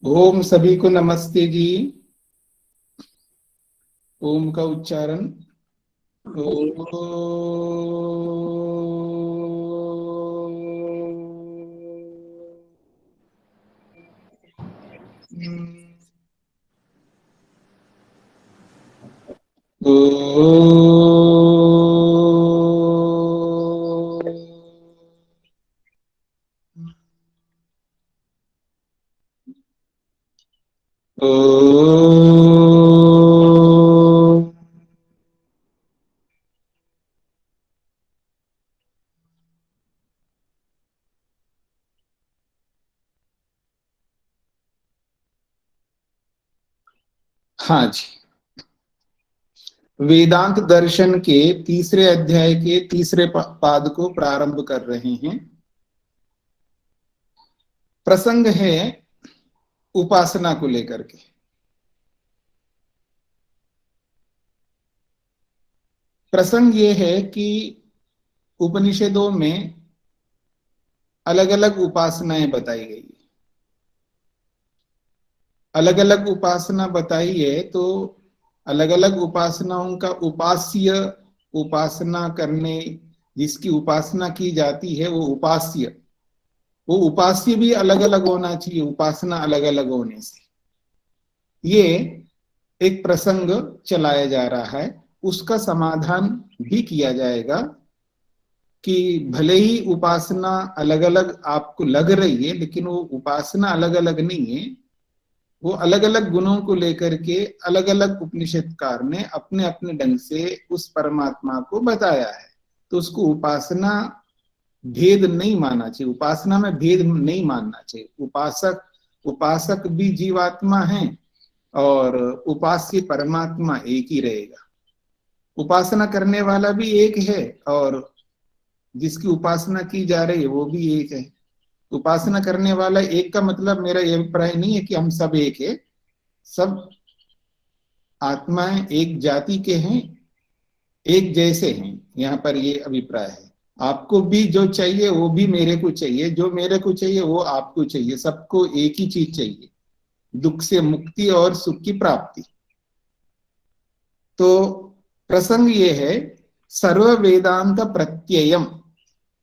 ओम सभी को नमस्ते जी। ओम का उच्चारण हाँ जी, वेदांत दर्शन के तीसरे अध्याय के तीसरे पाद को प्रारंभ कर रहे हैं। प्रसंग है उपासना को लेकर के। प्रसंग ये है कि उपनिषदों में अलग अलग उपासनाएं बताई गई है। अलग अलग उपासना बताई है तो अलग अलग उपासनाओं का उपास्य, उपासना करने जिसकी उपासना की जाती है वो उपास्य, वो उपास्य भी अलग अलग होना चाहिए उपासना अलग अलग होने से। ये एक प्रसंग चलाया जा रहा है, उसका समाधान भी किया जाएगा कि भले ही उपासना अलग अलग आपको लग रही है लेकिन वो उपासना अलग अलग नहीं है। वो अलग अलग गुणों को लेकर के अलग अलग उपनिषदकार ने अपने अपने ढंग से उस परमात्मा को बताया है। तो उसको उपासना भेद नहीं मानना चाहिए, उपासना में भेद नहीं मानना चाहिए। उपासक उपासक भी जीवात्मा है और उपास्य परमात्मा एक ही रहेगा। उपासना करने वाला भी एक है और जिसकी उपासना की जा रही है वो भी एक है। उपासना करने वाला एक का मतलब मेरा ये अभिप्राय नहीं है कि हम सब एक है। सब आत्माएं एक जाति के हैं, एक जैसे हैं, यहाँ पर ये अभिप्राय है। आपको भी जो चाहिए वो भी मेरे को चाहिए, जो मेरे को चाहिए वो आपको चाहिए, सबको एक ही चीज चाहिए, दुख से मुक्ति और सुख की प्राप्ति। तो प्रसंग ये है सर्व वेदांत प्रत्ययम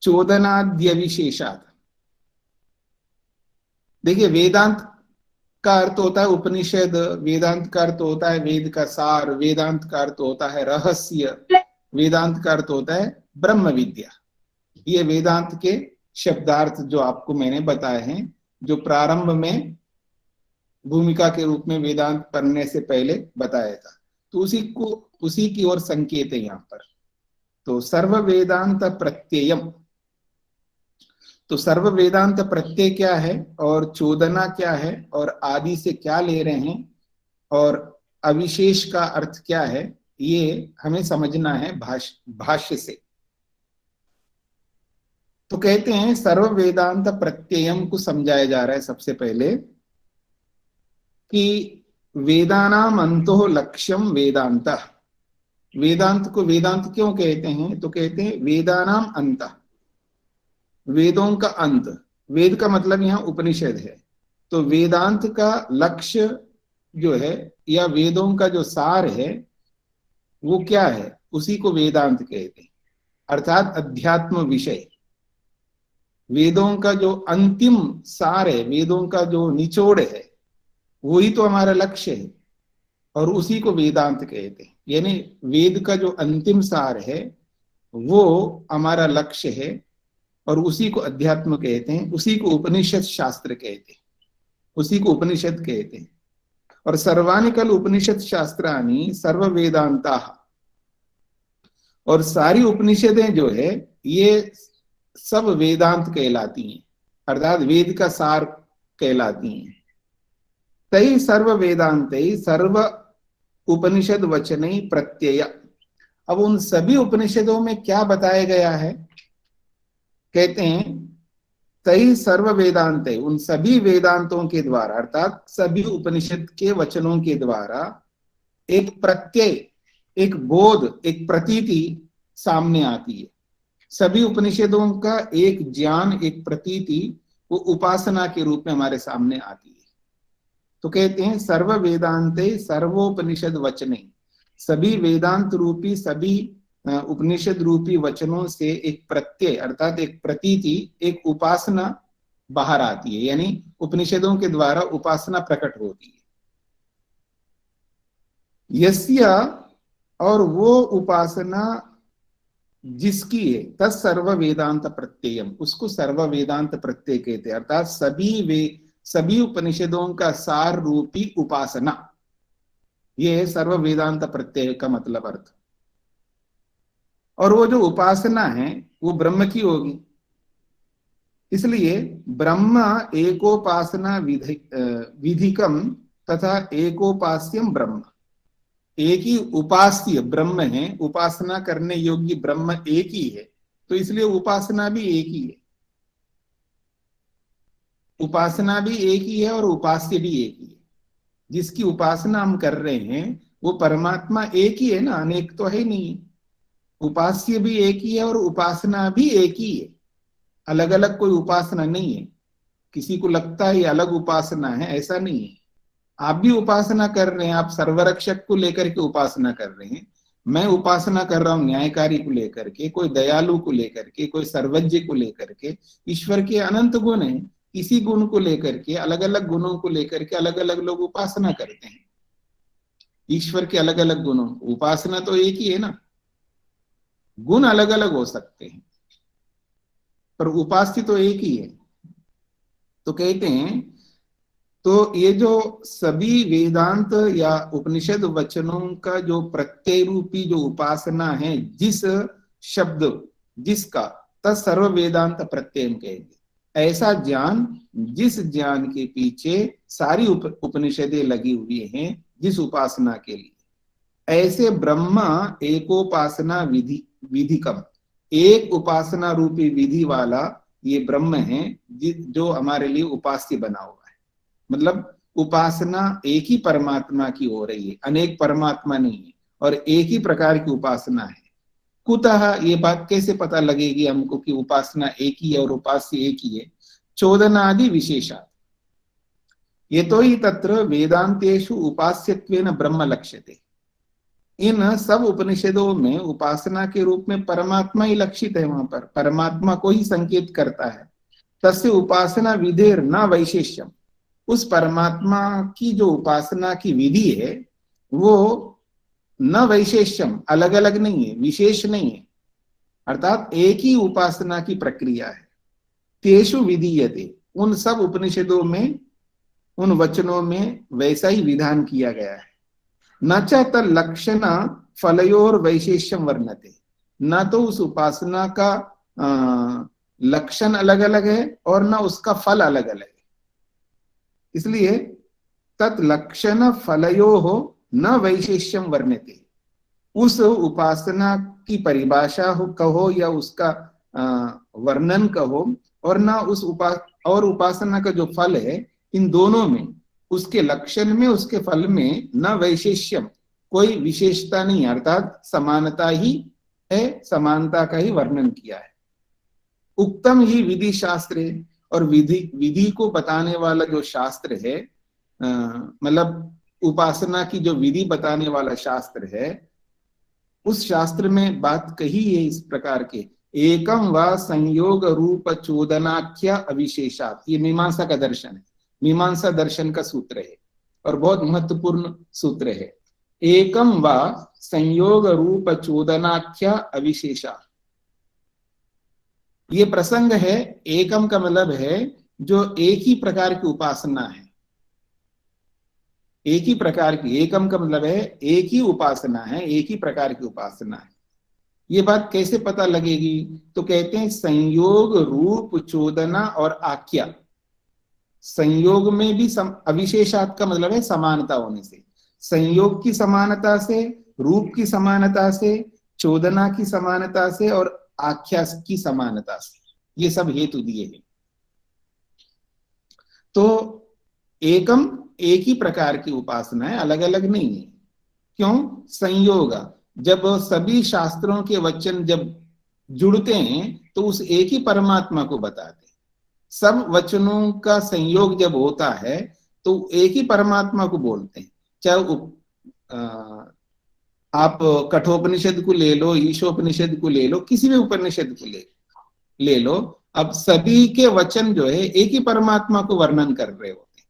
चोदनाद्य विशेषात। देखिए, वेदांत का अर्थ होता है उपनिषद, वेदांत का अर्थ होता है वेद का सार, वेदांत का अर्थ होता है रहस्य, वेदांत का अर्थ होता है ब्रह्म विद्या। ये वेदांत के शब्दार्थ जो आपको मैंने बताए हैं, जो प्रारंभ में भूमिका के रूप में वेदांत पढ़ने से पहले बताया था, तो उसी की ओर संकेत है यहाँ पर। तो सर्व वेदांत प्रत्ययम, तो सर्व वेदांत प्रत्यय क्या है और चोदना क्या है और आदि से क्या ले रहे हैं और अविशेष का अर्थ क्या है, ये हमें समझना है भाष्य से। तो कहते हैं सर्व वेदांत प्रत्ययम को समझाया जा रहा है सबसे पहले कि वेदानाम अंतो लक्ष्यम वेदांत। वेदांत को वेदांत क्यों कहते हैं, तो कहते हैं वेदानाम अंत, वेदों का अंत। वेद का मतलब यहाँ उपनिषद है। तो वेदांत का लक्ष्य जो है या वेदों का जो सार है वो क्या है, उसी को वेदांत कहते हैं, अर्थात अध्यात्म विषय। वेदों का जो अंतिम सार है, वेदों का जो निचोड़ है, वही तो हमारा लक्ष्य है और उसी को वेदांत कहते हैं। यानी वेद का जो अंतिम सार है वो हमारा लक्ष्य है और उसी को अध्यात्म कहते हैं, उसी को उपनिषद शास्त्र कहते हैं, उसी को उपनिषद कहते हैं। और सर्वाणि खलु उपनिषद शास्त्राणि सर्व वेदांता, और सारी उपनिषदें जो है ये सब वेदांत कहलाती हैं, अर्थात वेद का सार कहलाती हैं। तई सर्व वेदांत सर्व उपनिषद वचन प्रत्यय। अब उन सभी उपनिषदों में क्या बताया गया है, कहते हैं तई सर्व वेदांत, उन सभी वेदांतों के द्वारा अर्थात सभी उपनिषद के वचनों के द्वारा एक प्रत्यय, एक बोध, एक प्रतीति सामने आती है। सभी उपनिषदों का एक ज्ञान, एक प्रतीति वो उपासना के रूप में हमारे सामने आती है। तो कहते हैं सर्व वेदांते सर्वोपनिषद वचने, सभी वेदांत रूपी सभी उपनिषद रूपी वचनों से एक प्रत्यय अर्थात एक प्रतीति, एक उपासना बाहर आती है, यानी उपनिषदों के द्वारा उपासना प्रकट होती है। यस्य, और वो उपासना जिसकी है, तत्सर्व वेदांत प्रत्ययम, उसको सर्व वेदांत प्रत्यय कहते हैं, अर्थात सभी उपनिषदों का सार रूपी उपासना, ये है सर्व वेदांत प्रत्यय का मतलब अर्थ। और वो जो उपासना है वो ब्रह्म की होगी, इसलिए ब्रह्म एकोपासना विधिकम तथा एकोपास्यम ब्रह्म, एक ही उपास्य ब्रह्म है, उपासना करने योग्य ब्रह्म एक ही है, तो इसलिए उपासना भी एक ही है, उपासना भी एक ही है और उपास्य भी एक ही है। जिसकी उपासना हम कर रहे हैं वो परमात्मा एक ही है ना, अनेक तो है नहीं, उपास्य भी एक ही है और उपासना भी एक ही है, अलग अलग कोई उपासना नहीं है। किसी को लगता है ये अलग उपासना है, ऐसा नहीं है। आप भी उपासना कर रहे हैं, आप सर्वरक्षक को लेकर के उपासना कर रहे हैं, मैं उपासना कर रहा हूं न्यायकारी को लेकर के, कोई दयालु को लेकर के, कोई सर्वज्ञ को लेकर के। ईश्वर के अनंत गुण है, इसी गुण को लेकर के, अलग अलग गुणों को लेकर के अलग अलग लोग उपासना करते हैं। ईश्वर के अलग अलग गुणों, उपासना तो एक ही है ना, गुण अलग अलग हो सकते हैं पर उपास्य तो एक ही है। तो कहते हैं तो ये जो सभी वेदांत या उपनिषद वचनों का जो प्रत्यय रूपी जो उपासना है, जिस शब्द जिसका, तत्सर्व वेदांत प्रत्यय कहेंगे। ऐसा ज्ञान, जिस ज्ञान के पीछे सारी उपनिषदें लगी हुई हैं, जिस उपासना के लिए, ऐसे ब्रह्म एकोपासना विधिकम, एक उपासना रूपी विधि वाला ये ब्रह्म है जो हमारे लिए उपास्य बना हुआ है। मतलब उपासना एक ही परमात्मा की हो रही है, अनेक परमात्मा नहीं है, और एक ही प्रकार की उपासना है। कुतः, ये बात कैसे पता लगेगी हमको कि उपासना एक ही है और उपास्य एक ही है? चोदनादि विशेषात्, ये तो ही तत्र वेदांतेषु उपास्यत्वेन ब्रह्म लक्ष्यते। इन सब उपनिषदों में उपासना के रूप में परमात्मा ही लक्षित है, वहां पर परमात्मा को ही संकेत करता है। तस्य उपासना विधेर न वैशेष्यम, उस परमात्मा की जो उपासना की विधि है वो न वैशेष्यम, अलग अलग नहीं है, विशेष नहीं है, अर्थात एक ही उपासना की प्रक्रिया है। तेषु विधीयते, उन सब उपनिषदों में, उन वचनों में वैसा ही विधान किया गया है। न च तल्लक्षण फलयोर वैशेष्यम वर्णते, न तो उस उपासना का लक्षण अलग अलग है और न उसका फल अलग अलग है। इसलिए तत्लक्षण फलयोः न वैशेष्यम वर्णते, उस उपासना की परिभाषा हो कहो या उसका वर्णन कहो, और न उस उपासना का जो फल है, इन दोनों में, उसके लक्षण में उसके फल में न वैशेष्यम, कोई विशेषता नहीं, अर्थात समानता ही है, समानता का ही वर्णन किया है। उक्तम ही विधि शास्त्रे, और विधि को बताने वाला जो शास्त्र है, मतलब उपासना की जो विधि बताने वाला शास्त्र है, उस शास्त्र में बात कही है इस प्रकार के, एकम व संयोग रूप चोदनाख्या अविशेषात्। ये मीमांसा का दर्शन है, मीमांसा दर्शन का सूत्र है और बहुत महत्वपूर्ण सूत्र है। एकम व संयोग रूप चोदनाख्या अविशेषात्, ये प्रसंग है। एकम का मतलब है जो एक ही प्रकार की उपासना है, एक ही प्रकार की, एकम का मतलब है एक ही उपासना है, एक ही प्रकार की उपासना है। ये बात कैसे पता लगेगी? तो कहते हैं संयोग रूप चोदना और आख्या, संयोग में भी अविशेषात् का मतलब है समानता होने से, संयोग की समानता से, रूप की समानता से, चोदना की समानता से और आख्या की समानता से, ये सब हेतु दिए हैं। तो एकम, एक ही प्रकार की उपासना है, अलग अलग नहीं है। क्यों? संयोग, जब सभी शास्त्रों के वचन जब जुड़ते हैं तो उस एक ही परमात्मा को बताते हैं। सब वचनों का संयोग जब होता है तो एक ही परमात्मा को बोलते हैं। चाहे आप कठोपनिषद को ले लो, ईशोपनिषद को ले लो, किसी भी उपनिषद को ले लो, अब सभी के वचन जो है एक ही परमात्मा को वर्णन कर रहे होते हैं,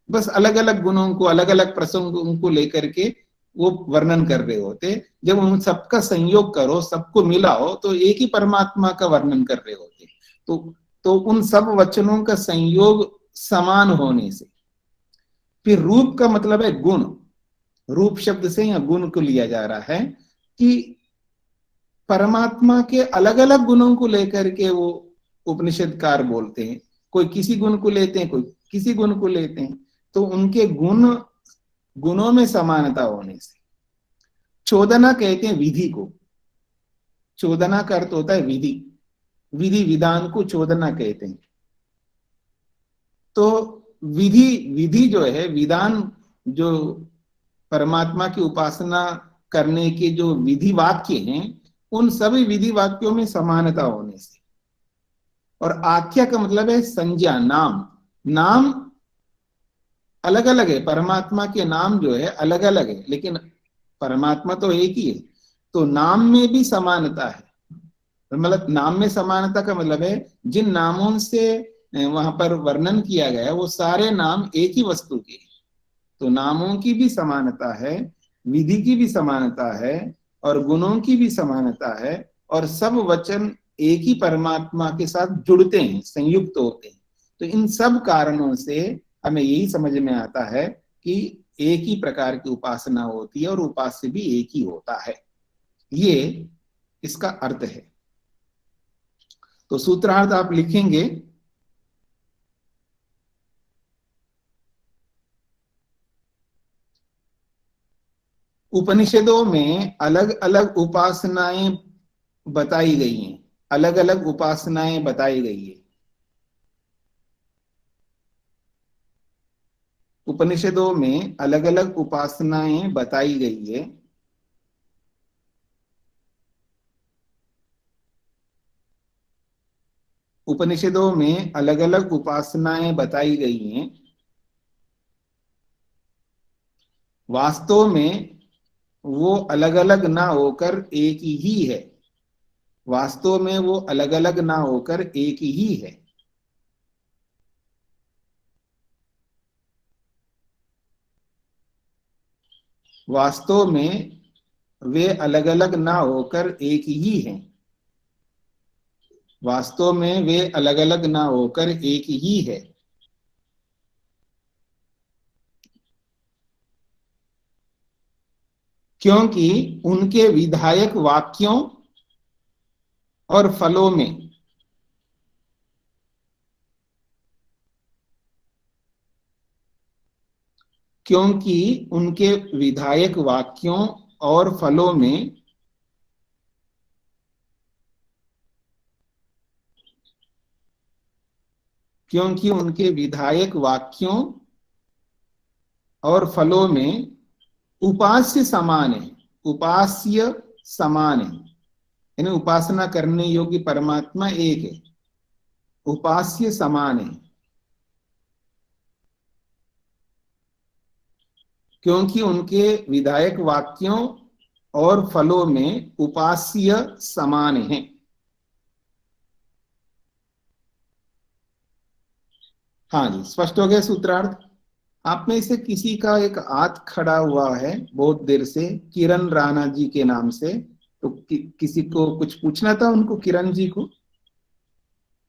बस अलग अलग गुणों को, अलग अलग प्रसंगों को लेकर के वो वर्णन कर रहे होते। जब उन सबका संयोग करो, सबको मिलाओ, तो एक ही परमात्मा का वर्णन कर रहे होते। तो उन सब वचनों का संयोग समान होने से, फिर रूप का मतलब है गुण, रूप शब्द से या गुण को लिया जा रहा है कि परमात्मा के अलग अलग गुणों को लेकर के वो उपनिषदकार बोलते हैं। कोई किसी गुण को लेते हैं, कोई किसी गुण को लेते हैं, तो उनके गुणों में समानता होने से चोदना कहते हैं विधि को। चोदना का अर्थ होता है विधि, विधि विधान को चोदना कहते हैं। तो विधि जो है, विधान जो परमात्मा की उपासना करने के जो विधि वाक्य हैं, उन सभी विधि वाक्यों में समानता होने से। और आख्या का मतलब है संज्ञा, नाम। नाम अलग अलग है, परमात्मा के नाम जो है अलग अलग है, लेकिन परमात्मा तो एक ही है। तो नाम में भी समानता है, मतलब नाम में समानता का मतलब है जिन नामों से वहां पर वर्णन किया गया है वो सारे नाम एक ही वस्तु के। तो नामों की भी समानता है, विधि की भी समानता है, और गुणों की भी समानता है, और सब वचन एक ही परमात्मा के साथ जुड़ते हैं, संयुक्त होते हैं। तो इन सब कारणों से हमें यही समझ में आता है कि एक ही प्रकार की उपासना होती है और उपास्य भी एक ही होता है। ये इसका अर्थ है। तो सूत्रार्थ आप लिखेंगे, उपनिषदों में अलग अलग उपासनाएं बताई गई हैं, अलग अलग उपासनाएं बताई गई है। उपनिषदों में अलग अलग उपासनाएं बताई गई है। उपनिषदों में अलग अलग उपासनाएं बताई गई हैं। वास्तव में वो अलग अलग ना होकर एक ही है। वास्तव में वो अलग अलग ना होकर एक ही है। वास्तव में वे अलग अलग ना होकर एक ही हैं। वास्तव में वे अलग अलग ना होकर एक ही है। क्योंकि उनके विधायक वाक्यों और फलों में, क्योंकि उनके विधायक वाक्यों और फलों में क्योंकि उनके विधायक वाक्यों और फलों में उपास्य समान है। उपास्य समान है, यानी उपासना करने योग्य परमात्मा एक है, उपास्य समान है। क्योंकि उनके विधायक वाक्यों और फलों में उपास्य समान है। हाँ जी, स्पष्ट हो गया सूत्रार्थ। आप में से किसी का एक हाथ खड़ा हुआ है बहुत देर से, किरण राणा जी के नाम से। तो किसी को कुछ पूछना था उनको, किरण जी को,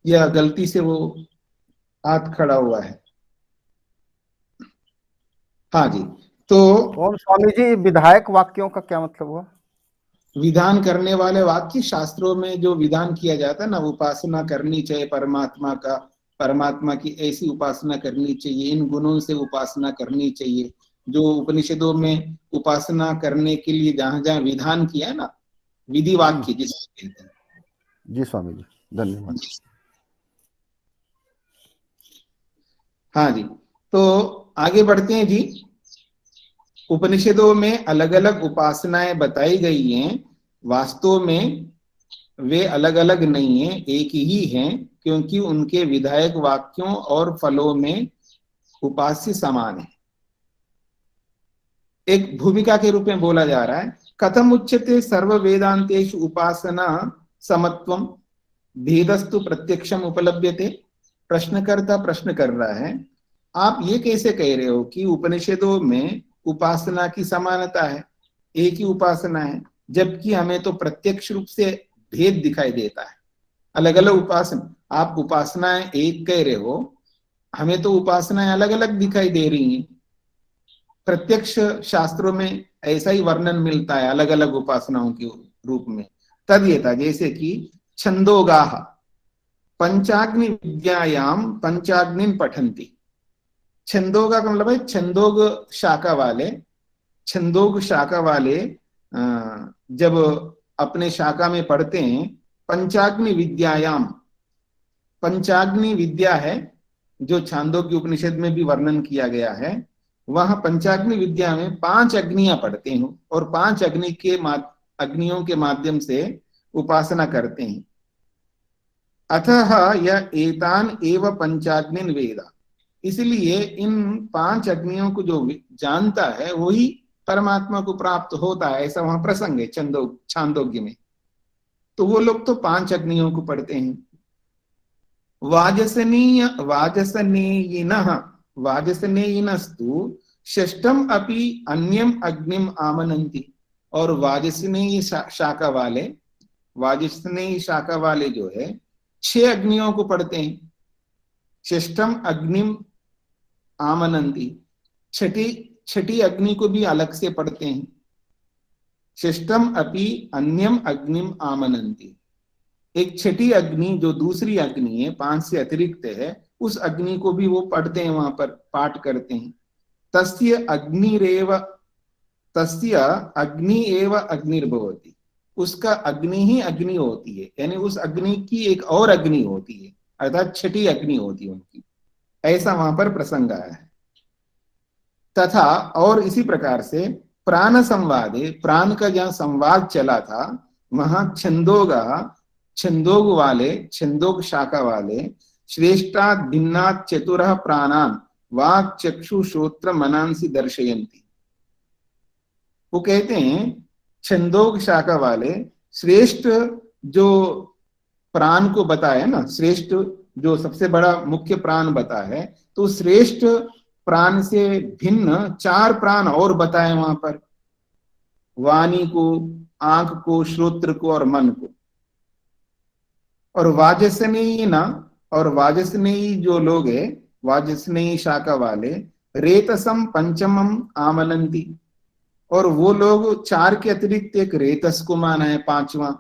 या गलती से वो हाथ खड़ा हुआ है? हाँ जी। तो और स्वामी जी, विधायक वाक्यों का क्या मतलब हुआ? विधान करने वाले वाक्य, शास्त्रों में जो विधान किया जाता है ना, उपासना करनी चाहिए परमात्मा का, परमात्मा की ऐसी उपासना करनी चाहिए, इन गुणों से उपासना करनी चाहिए। जो उपनिषदों में उपासना करने के लिए जहां जहां विधान किया है ना, विधि वाक्य जिसको कहते हैं। जी स्वामी जी, धन्यवाद। हाँ जी, तो आगे बढ़ते हैं जी। उपनिषदों में अलग अलग उपासनाएं बताई गई हैं। वास्तव में वे अलग अलग नहीं है, एक ही हैं, क्योंकि उनके विधायक वाक्यों और फलों में उपास्य समान है। एक भूमिका के रूप में बोला जा रहा है, कथम उच्यते सर्व वेदांतेषु उपासना समत्वम भेदस्तु प्रत्यक्षम उपलभ्यते। प्रश्नकर्ता प्रश्न कर रहा है, आप ये कैसे कह रहे हो कि उपनिषदों में उपासना की समानता है, एक ही उपासना है, जबकि हमें तो प्रत्यक्ष रूप से भेद दिखाई देता है, अलग अलग उपासना। आप उपासनाएं एक कह रहे हो, हमें तो उपासनाएं अलग अलग दिखाई दे रही हैं। प्रत्यक्ष शास्त्रों में ऐसा ही वर्णन मिलता है अलग अलग उपासनाओं के रूप में। तद ये था, जैसे कि छंदोगाह पंचाग्नि विद्यायाम पंचाग्निन पठन्ति। छंदोगा का मतलब है छंदोग शाखा वाले, छंदोग शाखा वाले जब अपने शाखा में पढ़ते हैं, पंचाग्नि विद्यायाम, पंचाग्नि विद्या है जो छांदोग्य उपनिषद में भी वर्णन किया गया है, वहां पंचाग्नि विद्या में 5 अग्नियां पढ़ते हैं और 5 अग्नियों के माध्यम से उपासना करते हैं। अतः यह एतान एव पंचाग्निन वेदा, इसलिए इन 5 अग्नियों को जो जानता है वही परमात्मा को प्राप्त होता है, ऐसा वहां प्रसंग है छांदोग्य में। तो वो लोग तो 5 अग्नियों को पढ़ते हैं। वाजसनेयिनस्तु षष्ठम अपि अन्यम अग्निम आमनन्ति। और वाजसनेयी शाखा वाले, वाजसनेयी शाखा वाले जो है 6 अग्नियों को पढ़ते हैं। षष्ठम अग्निम आमनन्ति, छठी अग्नि को भी अलग से पढ़ते हैं। षष्ठम अपि अन्यम अग्निम आमनन्ति, एक छठी अग्नि जो दूसरी अग्नि है 5 से अतिरिक्त है, उस अग्नि को भी वो पढ़ते हैं, वहां पर पाठ करते हैं। तस्य अग्नि एव अग्निर्भवति, उसका अग्नि ही अग्नि होती है, यानी उस अग्नि की एक और अग्नि होती है, अर्थात छठी अग्नि होती है उनकी, ऐसा वहां पर प्रसंग आया है। तथा और इसी प्रकार से प्राण संवादे, प्राण का जहां संवाद चला था वहां छंदोग वाले, छंदोग शाखा वाले श्रेष्ठात् भिन्नात् चतुरः प्राणान् वाक् चक्षु श्रोत्र मनांसि दर्शयन्ति। वो कहते हैं छंदोग शाखा वाले श्रेष्ठ जो प्राण को बताया ना, श्रेष्ठ जो सबसे बड़ा मुख्य प्राण बता है, तो श्रेष्ठ प्राण से भिन्न 4 प्राण और बताए वहां पर, वाणी को, आंख को, श्रोत्र को और मन को। और वाजसनेयी जो लोग है, वाजसनेयी शाखा वाले रेतसम पंचमम आमनन्ति, और वो लोग 4 के अतिरिक्त एक रेतस को माना है 5वां।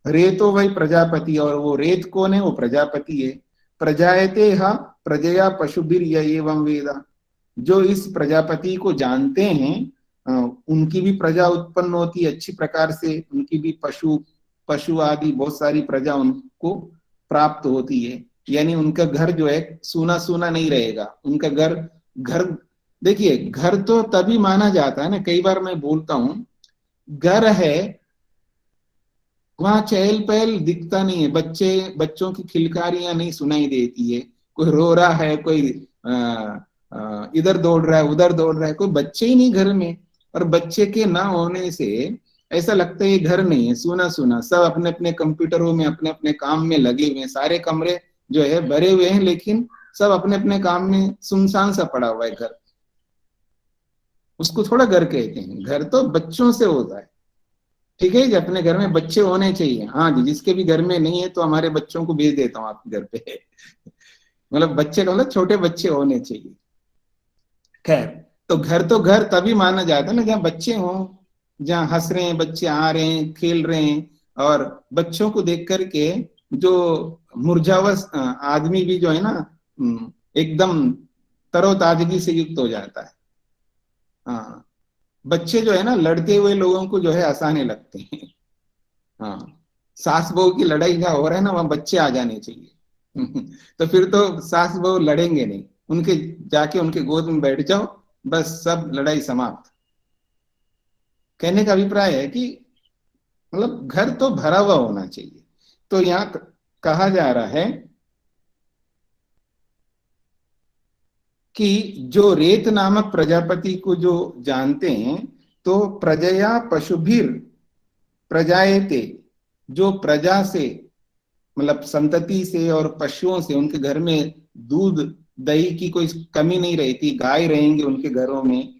रेतो वही प्रजापति, और वो रेत कौन है? वो प्रजापति है। प्रजायते हा प्रजया पशुभिर एवं वेदा, जो इस प्रजापति को जानते हैं उनकी भी प्रजा उत्पन्न होती है अच्छी प्रकार से, उनकी भी पशु आदि बहुत सारी प्रजा उनको प्राप्त होती है, यानी उनका घर जो है सूना सूना नहीं रहेगा। उनका घर देखिए, घर तो तभी माना जाता है ना, कई बार मैं बोलता हूं घर है वहां चहल पहल दिखता नहीं है, बच्चों की खिलकारियां नहीं सुनाई देती है, कोई रो रहा है, कोई इधर दौड़ रहा है, उधर दौड़ रहा है, कोई बच्चे ही नहीं घर में। और बच्चे के ना होने से ऐसा लगता है ये घर नहीं है, सुना सुना, सब अपने अपने कंप्यूटरों में अपने अपने काम में लगे हुए हैं, सारे कमरे जो है भरे हुए हैं, लेकिन सब अपने अपने काम में सुनसान सा पड़ा हुआ है घर। उसको थोड़ा घर कहते हैं, घर तो बच्चों से होता है। ठीक है जी, अपने घर में बच्चे होने चाहिए। हाँ जी, जिसके भी घर में नहीं है तो हमारे बच्चों को भेज देता हूँ आपके घर पे मतलब बच्चे का मतलब छोटे बच्चे होने चाहिए। खैर, तो घर तभी माना जाता है ना जहाँ बच्चे हों, जहाँ हंस रहे हैं बच्चे, आ रहे हैं, खेल रहे हैं। और बच्चों को देख करके जो मुरझावस आदमी भी जो है ना एकदम तरोताजगी से युक्त हो जाता है। हाँ, बच्चे जो है ना लड़ते हुए लोगों को जो है हंसाने लगते हैं। हाँ, सास बहू की लड़ाई जहाँ हो रहा है ना वहां बच्चे आ जाने चाहिए तो फिर तो सास बहू लड़ेंगे नहीं, उनके जाके उनके गोद में बैठ जाओ, बस सब लड़ाई समाप्त। कहने का अभिप्राय है कि मतलब घर तो भरा हुआ होना चाहिए। तो यहाँ कहा जा रहा है कि जो रेत नामक प्रजापति को जो जानते हैं, तो प्रजया पशुभिर प्रजायते, जो प्रजा से मतलब संतति से और पशुओं से, उनके घर में दूध दही की कोई कमी नहीं रहती, गाय रहेंगे उनके घरों में,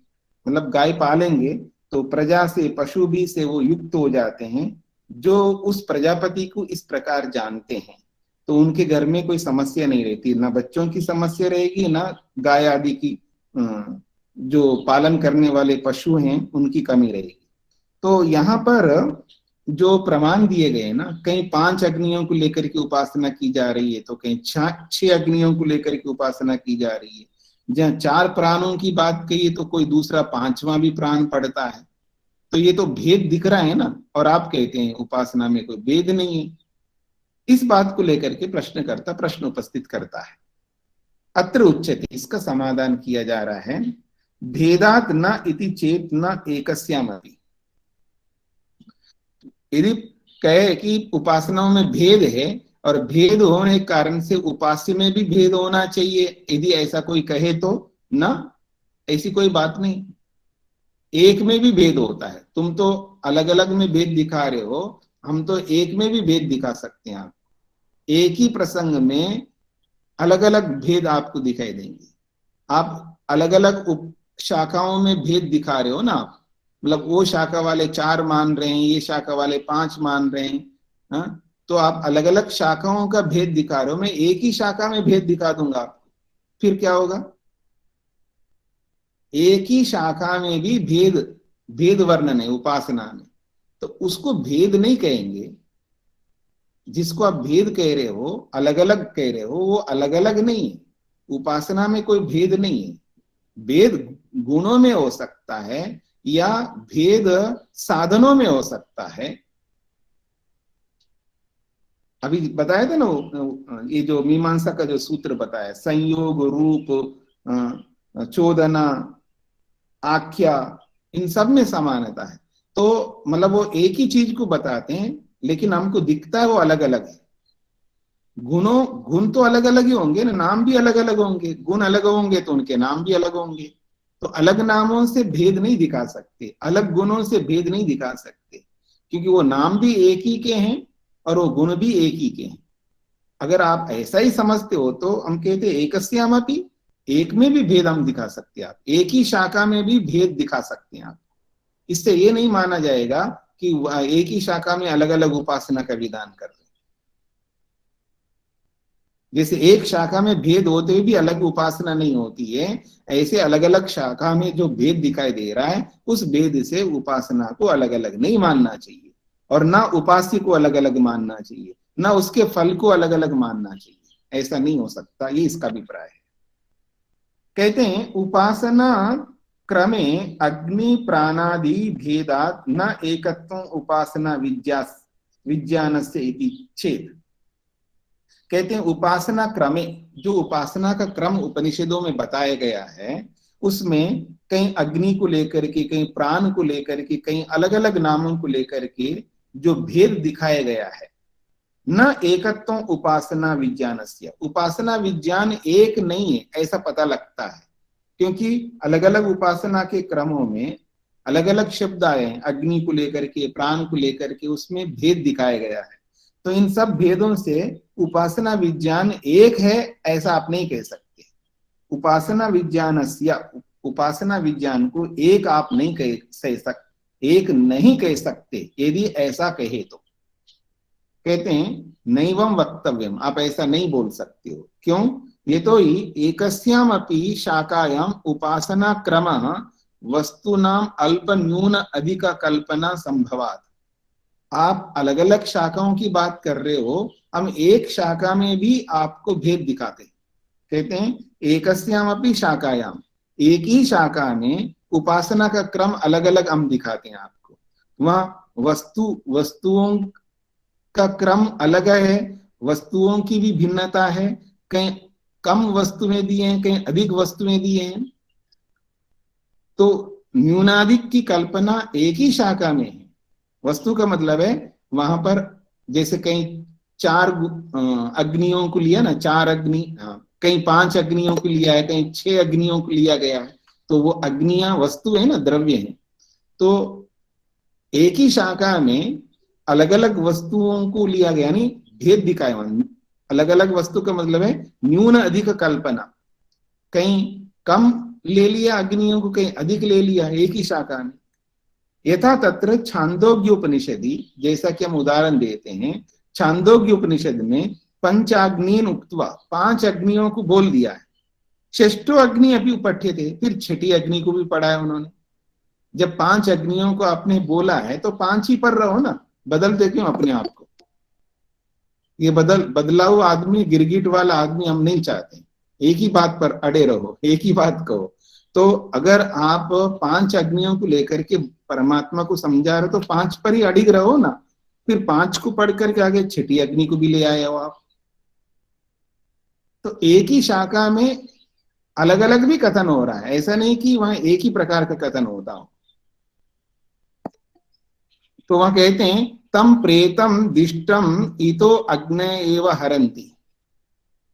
मतलब गाय पालेंगे तो प्रजा से पशु भी से वो युक्त हो जाते हैं, जो उस प्रजापति को इस प्रकार जानते हैं, तो उनके घर में कोई समस्या नहीं रहती, ना बच्चों की समस्या रहेगी, ना गाय आदि की जो पालन करने वाले पशु हैं उनकी कमी रहेगी। तो यहाँ पर जो प्रमाण दिए गए ना, कहीं 5 अग्नियों को लेकर के उपासना की जा रही है, तो कहीं 6 अग्नियों को लेकर के उपासना की जा रही है। जहाँ 4 प्राणों की बात कही तो कोई दूसरा 5वां भी प्राण पड़ता है, तो ये तो भेद दिख रहा है ना, और आप कहते हैं उपासना में कोई भेद नहीं है। इस बात को लेकर के प्रश्नकर्ता प्रश्न उपस्थित करता है। अत्र उच्यते, इसका समाधान किया जा रहा है, भेदात न इति चेत न एकस्यामपि। यदि कहे कि उपासनाओं में भेद है और भेद होने के कारण से उपास्य में भी भेद होना चाहिए, यदि ऐसा कोई कहे तो ना, ऐसी कोई बात नहीं। एक में भी भेद होता है, तुम तो अलग अलग में भेद दिखा रहे हो, हम तो एक में भी भेद दिखा सकते हैं। एक ही प्रसंग में अलग अलग भेद आपको दिखाई देंगे। आप अलग अलग उप शाखाओं में भेद दिखा रहे हो ना, मतलब वो शाखा वाले 4 मान रहे हैं, ये शाखा वाले 5 मान रहे हैं, हा? तो आप अलग अलग शाखाओं का भेद दिखा रहे हो, मैं एक ही शाखा में भेद दिखा दूंगा आपको, फिर क्या होगा? एक ही शाखा में भी भेद वर्णन है उपासना में, तो उसको भेद नहीं कहेंगे। जिसको आप भेद कह रहे हो, अलग अलग कह रहे हो, वो अलग अलग नहीं है। उपासना में कोई भेद नहीं है। भेद गुणों में हो सकता है या भेद साधनों में हो सकता है। अभी बताया था ना, ये जो मीमांसा का जो सूत्र बताया, संयोग, रूप, चोदना, आख्या, इन सब में समानता है। तो मतलब वो एक ही चीज को बताते हैं, लेकिन हमको दिखता है वो अलग अलग है। गुण तो अलग अलग ही होंगे ना, नाम भी अलग अलग होंगे, गुण अलग होंगे तो उनके नाम भी अलग होंगे। तो अलग नामों से भेद नहीं दिखा सकते, अलग गुणों से भेद नहीं दिखा सकते, क्योंकि वो नाम भी एक ही के हैं और वो गुण भी एक ही के हैं। अगर आप ऐसा ही समझते हो तो हम कहते एकस्यामपि, एक में भी भेद हम दिखा सकते हैं, आप एक ही शाखा में भी भेद दिखा सकते हैं आप। इससे ये नहीं माना जाएगा कि एक ही शाखा में अलग अलग उपासना का विधान कर रहे हैं। जैसे एक शाखा में भेद होते हुए भी अलग उपासना नहीं होती है, ऐसे अलग अलग शाखा में जो भेद दिखाई दे रहा है, उस भेद से उपासना को अलग अलग नहीं मानना चाहिए, और ना उपास्य को अलग अलग मानना चाहिए, ना उसके फल को अलग अलग मानना चाहिए। ऐसा नहीं हो सकता, ये इसका अभिप्राय है। कहते हैं उपासना क्रमे अग्नि प्राणादि भेदात न एकत्व उपासना विज्ञानस्य इति चेत। कहते हैं उपासना क्रमे, जो उपासना का क्रम उपनिषदों में बताया गया है, उसमें कहीं अग्नि को लेकर के, कहीं प्राण को लेकर के, कहीं अलग अलग नामों को लेकर के जो भेद दिखाया गया है, न एकत्व उपासना विज्ञानस्य, उपासना विज्ञान एक नहीं है ऐसा पता लगता है, क्योंकि अलग अलग उपासना के क्रमों में अलग अलग शब्द आए हैं, अग्नि को लेकर के, प्राण को लेकर के, उसमें भेद दिखाया गया है। तो इन सब भेदों से उपासना विज्ञान एक है ऐसा आप नहीं कह सकते। उपासना विज्ञानस्य, उपासना विज्ञान को एक आप नहीं कह सकते, एक नहीं कह सकते। यदि ऐसा कहे तो कहते हैं नैवं वक्तव्यम, आप ऐसा नहीं बोल सकते हो। क्यों? ये तो ही एकस्याम अपि शाखायाम उपासना क्रमः वस्तुनाम अल्प न्यून अधिक कल्पना संभवात। आप अलग अलग शाखाओं की बात कर रहे हो, हम एक शाखा में भी आपको भेद दिखाते हैं। कहते हैं एकस्याम अपि शाखायाम, एक ही शाखा में उपासना का क्रम अलग अलग हम दिखाते हैं आपको। वहां वस्तुओं का क्रम अलग है, वस्तुओं की भी भिन्नता है, कहीं कम वस्तुएं दी हैं, कहीं अधिक वस्तुएं दी हैं। तो न्यूनाधिक की कल्पना एक ही शाखा में है। वस्तु का मतलब है वहां पर जैसे कहीं 4 अग्नियों को लिया ना, 4 अग्नि, कहीं 5 अग्नियों को लिया है, कहीं 6 अग्नियों को लिया गया है। तो वो अग्नियां वस्तु है ना, द्रव्य है। तो एक ही शाखा में अलग अलग वस्तुओं को लिया गया, नहीं भेद दिखाया। अलग अलग वस्तु का मतलब है न्यून अधिक कल्पना। कहीं कम ले लिया अग्नियों को, कहीं अधिक ले लिया एक ही शाखा में। यथा तत्र छांदोग्य उपनिषदि, जैसा कि हम उदाहरण देते हैं, छांदोग्य उपनिषद में पंचाग्निन उक्त्वा, 5 अग्नियों को बोल दिया है। षष्ठो अग्नि अभी उपठ्य थे, फिर छठी अग्नि को भी पढ़ा है उन्होंने। जब 5 अग्नियों को आपने बोला है तो 5 ही पर रहो ना, बदलते क्यों अपने आप को? ये बदला हुआ आदमी, गिरगिट वाला आदमी हम नहीं चाहते। एक ही बात पर अड़े रहो, एक ही बात कहो। तो अगर आप 5 अग्नियों को लेकर के परमात्मा को समझा रहे हो तो 5 पर ही अड़िग रहो ना। फिर 5 को पढ़ करके आगे छठी अग्नि को भी ले आए हो आप। तो एक ही शाखा में अलग अलग भी कथन हो रहा है, ऐसा नहीं कि वहां एक ही प्रकार का कथन होता हो। तो वहां कहते हैं तम प्रेतम दिष्टम इतो अग्ने एव हरंती।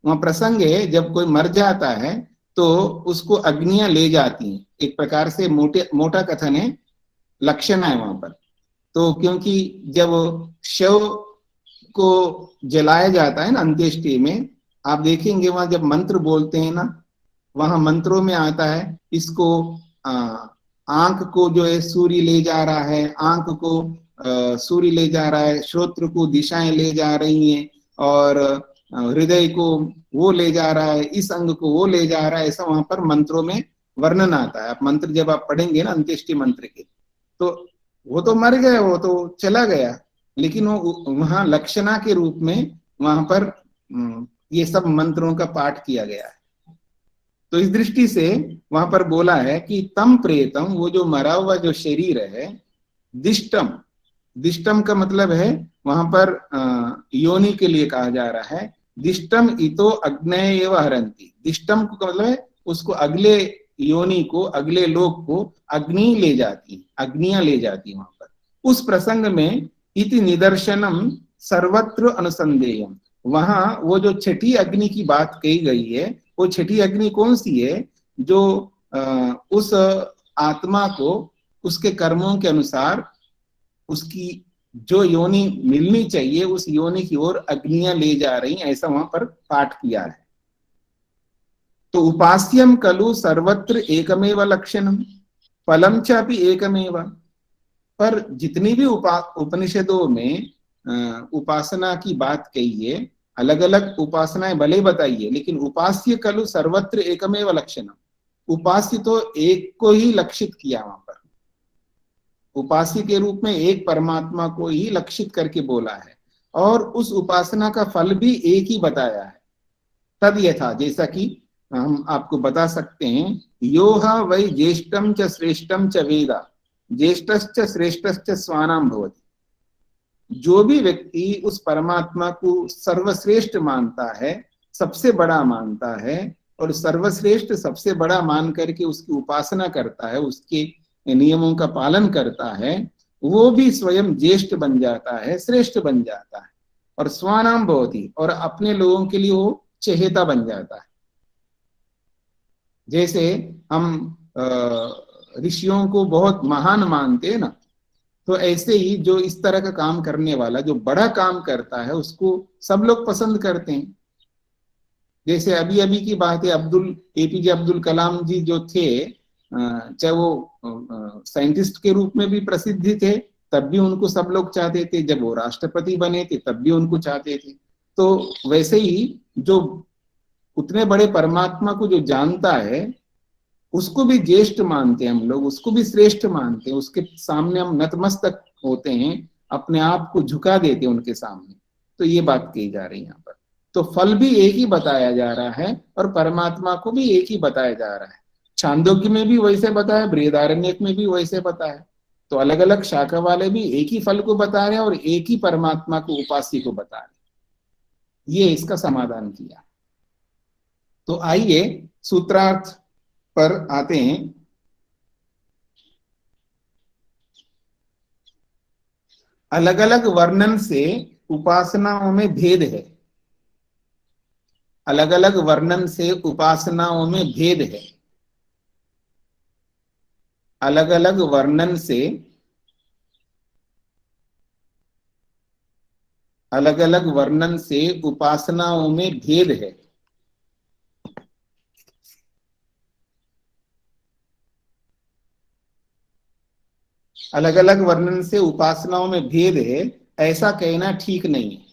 वहां प्रसंग है जब कोई मर जाता है तो उसको अग्नियां ले जाती हैं। एक प्रकार से मोटा कथन है, लक्षण है वहां पर। तो क्योंकि जब शव को जलाया जाता है ना अंत्येष्टि में, आप देखेंगे वहां जब मंत्र बोलते हैं ना, वहां मंत्रों में आता है इसको आंख को जो है सूर्य ले जा रहा है, आंख को सूर्य ले जा रहा है, श्रोत्र को दिशाएं ले जा रही हैं, और हृदय को वो ले जा रहा है, इस अंग को वो ले जा रहा है। ऐसा वहां पर मंत्रों में वर्णन आता है। आप मंत्र जब आप पढ़ेंगे ना अंत्येष्टि मंत्र के, तो वो तो मर गया, वो तो चला गया, लेकिन वो वहां लक्षणा के रूप में वहां पर ये सब मंत्रों का पाठ किया गया है। तो इस दृष्टि से वहां पर बोला है कि तम प्रेतम, वो जो मरा हुआ जो शरीर है, दिष्टम, दिष्टम का मतलब है वहां पर योनि के लिए कहा जा रहा है। दिष्टम इतो अग्नेय एव हरंती। दिष्टम का मतलब है उसको अगले योनि को, अगले लोक को अग्नि ले जाती, अग्नियां ले जाती वहां पर। उस प्रसंग में इति निदर्शनम सर्वत्र अनुसंदेयम, वहां वो जो छठी अग्नि की बात कही गई है, वो छठी अग्नि कौन सी है? जो उस आत्मा को उसके कर्मों के अनुसार उसकी जो योनि मिलनी चाहिए उस योनि की ओर अग्नियां ले जा रही, ऐसा वहां पर पाठ किया है। तो उपास्यम खलु सर्वत्र एकमेव लक्षणम फलम च अपि एकमेव। पर जितनी भी उपनिषदों में उपासना की कही है, अलग अलग उपासनाएं भले बताइए, लेकिन उपास्य खलु सर्वत्र एकमेव लक्षणम, उपास्य तो एक को ही लक्षित किया वहां पर। उपास्य के रूप में एक परमात्मा को ही लक्षित करके बोला है, और उस उपासना का फल भी एक ही बताया है। तद यथा, जैसा कि हम आपको बता सकते हैं, योहा वै ज्येष्ठम च श्रेष्ठम च वेदा ज्येष्ठश्च श्रेष्ठश्च स्वानाम भवति। जो भी व्यक्ति उस परमात्मा को सर्वश्रेष्ठ मानता है, सबसे बड़ा मानता है, और सर्वश्रेष्ठ सबसे बड़ा मान करके उसकी उपासना करता है, उसके नियमों का पालन करता है, वो भी स्वयं ज्येष्ठ बन जाता है, श्रेष्ठ बन जाता है, और स्वानाम भवति, और अपने लोगों के लिए वो चहेता बन जाता है। जैसे हम ऋषियों को बहुत महान मानते हैं ना, तो ऐसे ही जो इस तरह का काम करने वाला, जो बड़ा काम करता है, उसको सब लोग पसंद करते हैं। जैसे अभी अभी की बात है, एपीजे अब्दुल कलाम जी जो थे, चाहे वो साइंटिस्ट के रूप में भी प्रसिद्ध थे, तब भी उनको सब लोग चाहते थे। जब वो राष्ट्रपति बने थे तब भी उनको चाहते थे। तो वैसे ही जो उतने बड़े परमात्मा को जो जानता है, उसको भी ज्येष्ठ मानते हैं हम लोग, उसको भी श्रेष्ठ मानते हैं, उसके सामने हम नतमस्तक होते हैं, अपने आप को झुका देते हैं उनके सामने। तो ये बात कही जा रही है यहाँ पर। तो फल भी एक ही बताया जा रहा है, और परमात्मा को भी एक ही बताया जा रहा है। छांदोग्य में भी वैसे बताया, बृहदारण्यक में भी वैसे बताया। तो अलग अलग शाखा वाले भी एक ही फल को बता रहे हैं, और एक ही परमात्मा को, उपास्य को बता रहे हैं। ये इसका समाधान किया। तो आइए सूत्रार्थ पर आते हैं। अलग अलग वर्णन से उपासनाओं में भेद है। अलग अलग वर्णन से उपासनाओं में भेद है। अलग अलग वर्णन से, अलग अलग वर्णन से उपासनाओं में भेद है। अलग अलग वर्णन से उपासनाओं में भेद है, ऐसा कहना ठीक नहीं है।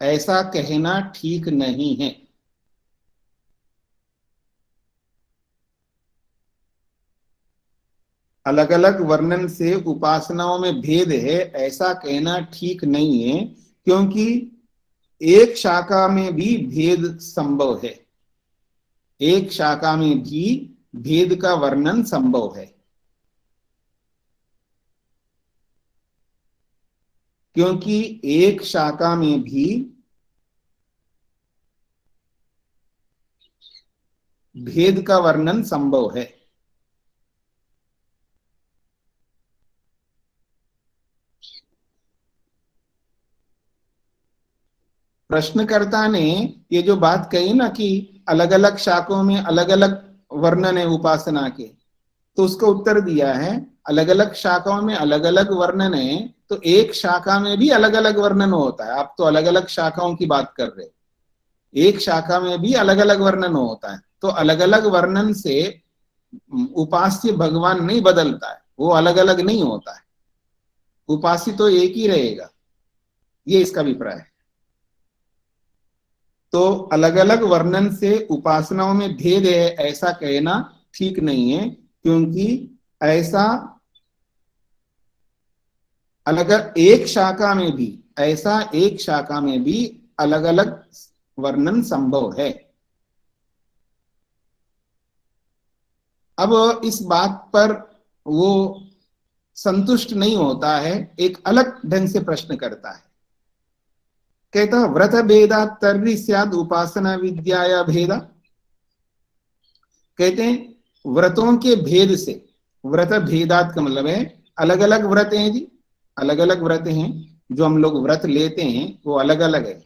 ऐसा कहना ठीक नहीं है। अलग अलग वर्णन से उपासनाओं में भेद है, ऐसा कहना ठीक नहीं है, क्योंकि एक शाखा में भी भेद संभव है। एक शाखा में भी भेद का वर्णन संभव है, क्योंकि एक शाखा में भी भेद का वर्णन संभव है। प्रश्नकर्ता ने ये जो बात कही ना कि अलग अलग शाखाओं में अलग अलग वर्णन है उपासना के, तो उसका उत्तर दिया है अलग अलग शाखाओं में अलग अलग वर्णन है, तो एक शाखा में भी अलग अलग वर्णन होता है। आप तो अलग अलग शाखाओं की बात कर रहे, एक शाखा में भी अलग अलग वर्णन होता है, तो अलग अलग वर्णन से उपास्य भगवान नहीं बदलता है, वो अलग अलग नहीं होता है, उपास्य तो एक ही रहेगा। ये इसका अभिप्राय है। तो अलग अलग वर्णन से उपासनाओं में भेद है, ऐसा कहना ठीक नहीं है, क्योंकि ऐसा अलग एक शाखा में भी, ऐसा एक शाखा में भी अलग अलग वर्णन संभव है। अब इस बात पर वो संतुष्ट नहीं होता है, एक अलग ढंग से प्रश्न करता है। कहता व्रत भेदा तर्हि स्याद उपासना विद्या भेदा। कहते हैं व्रतों के भेद से, व्रत भेदात का मतलब है अलग अलग व्रत हैं जी, अलग अलग व्रत हैं जो हम लोग व्रत लेते हैं वो अलग अलग है।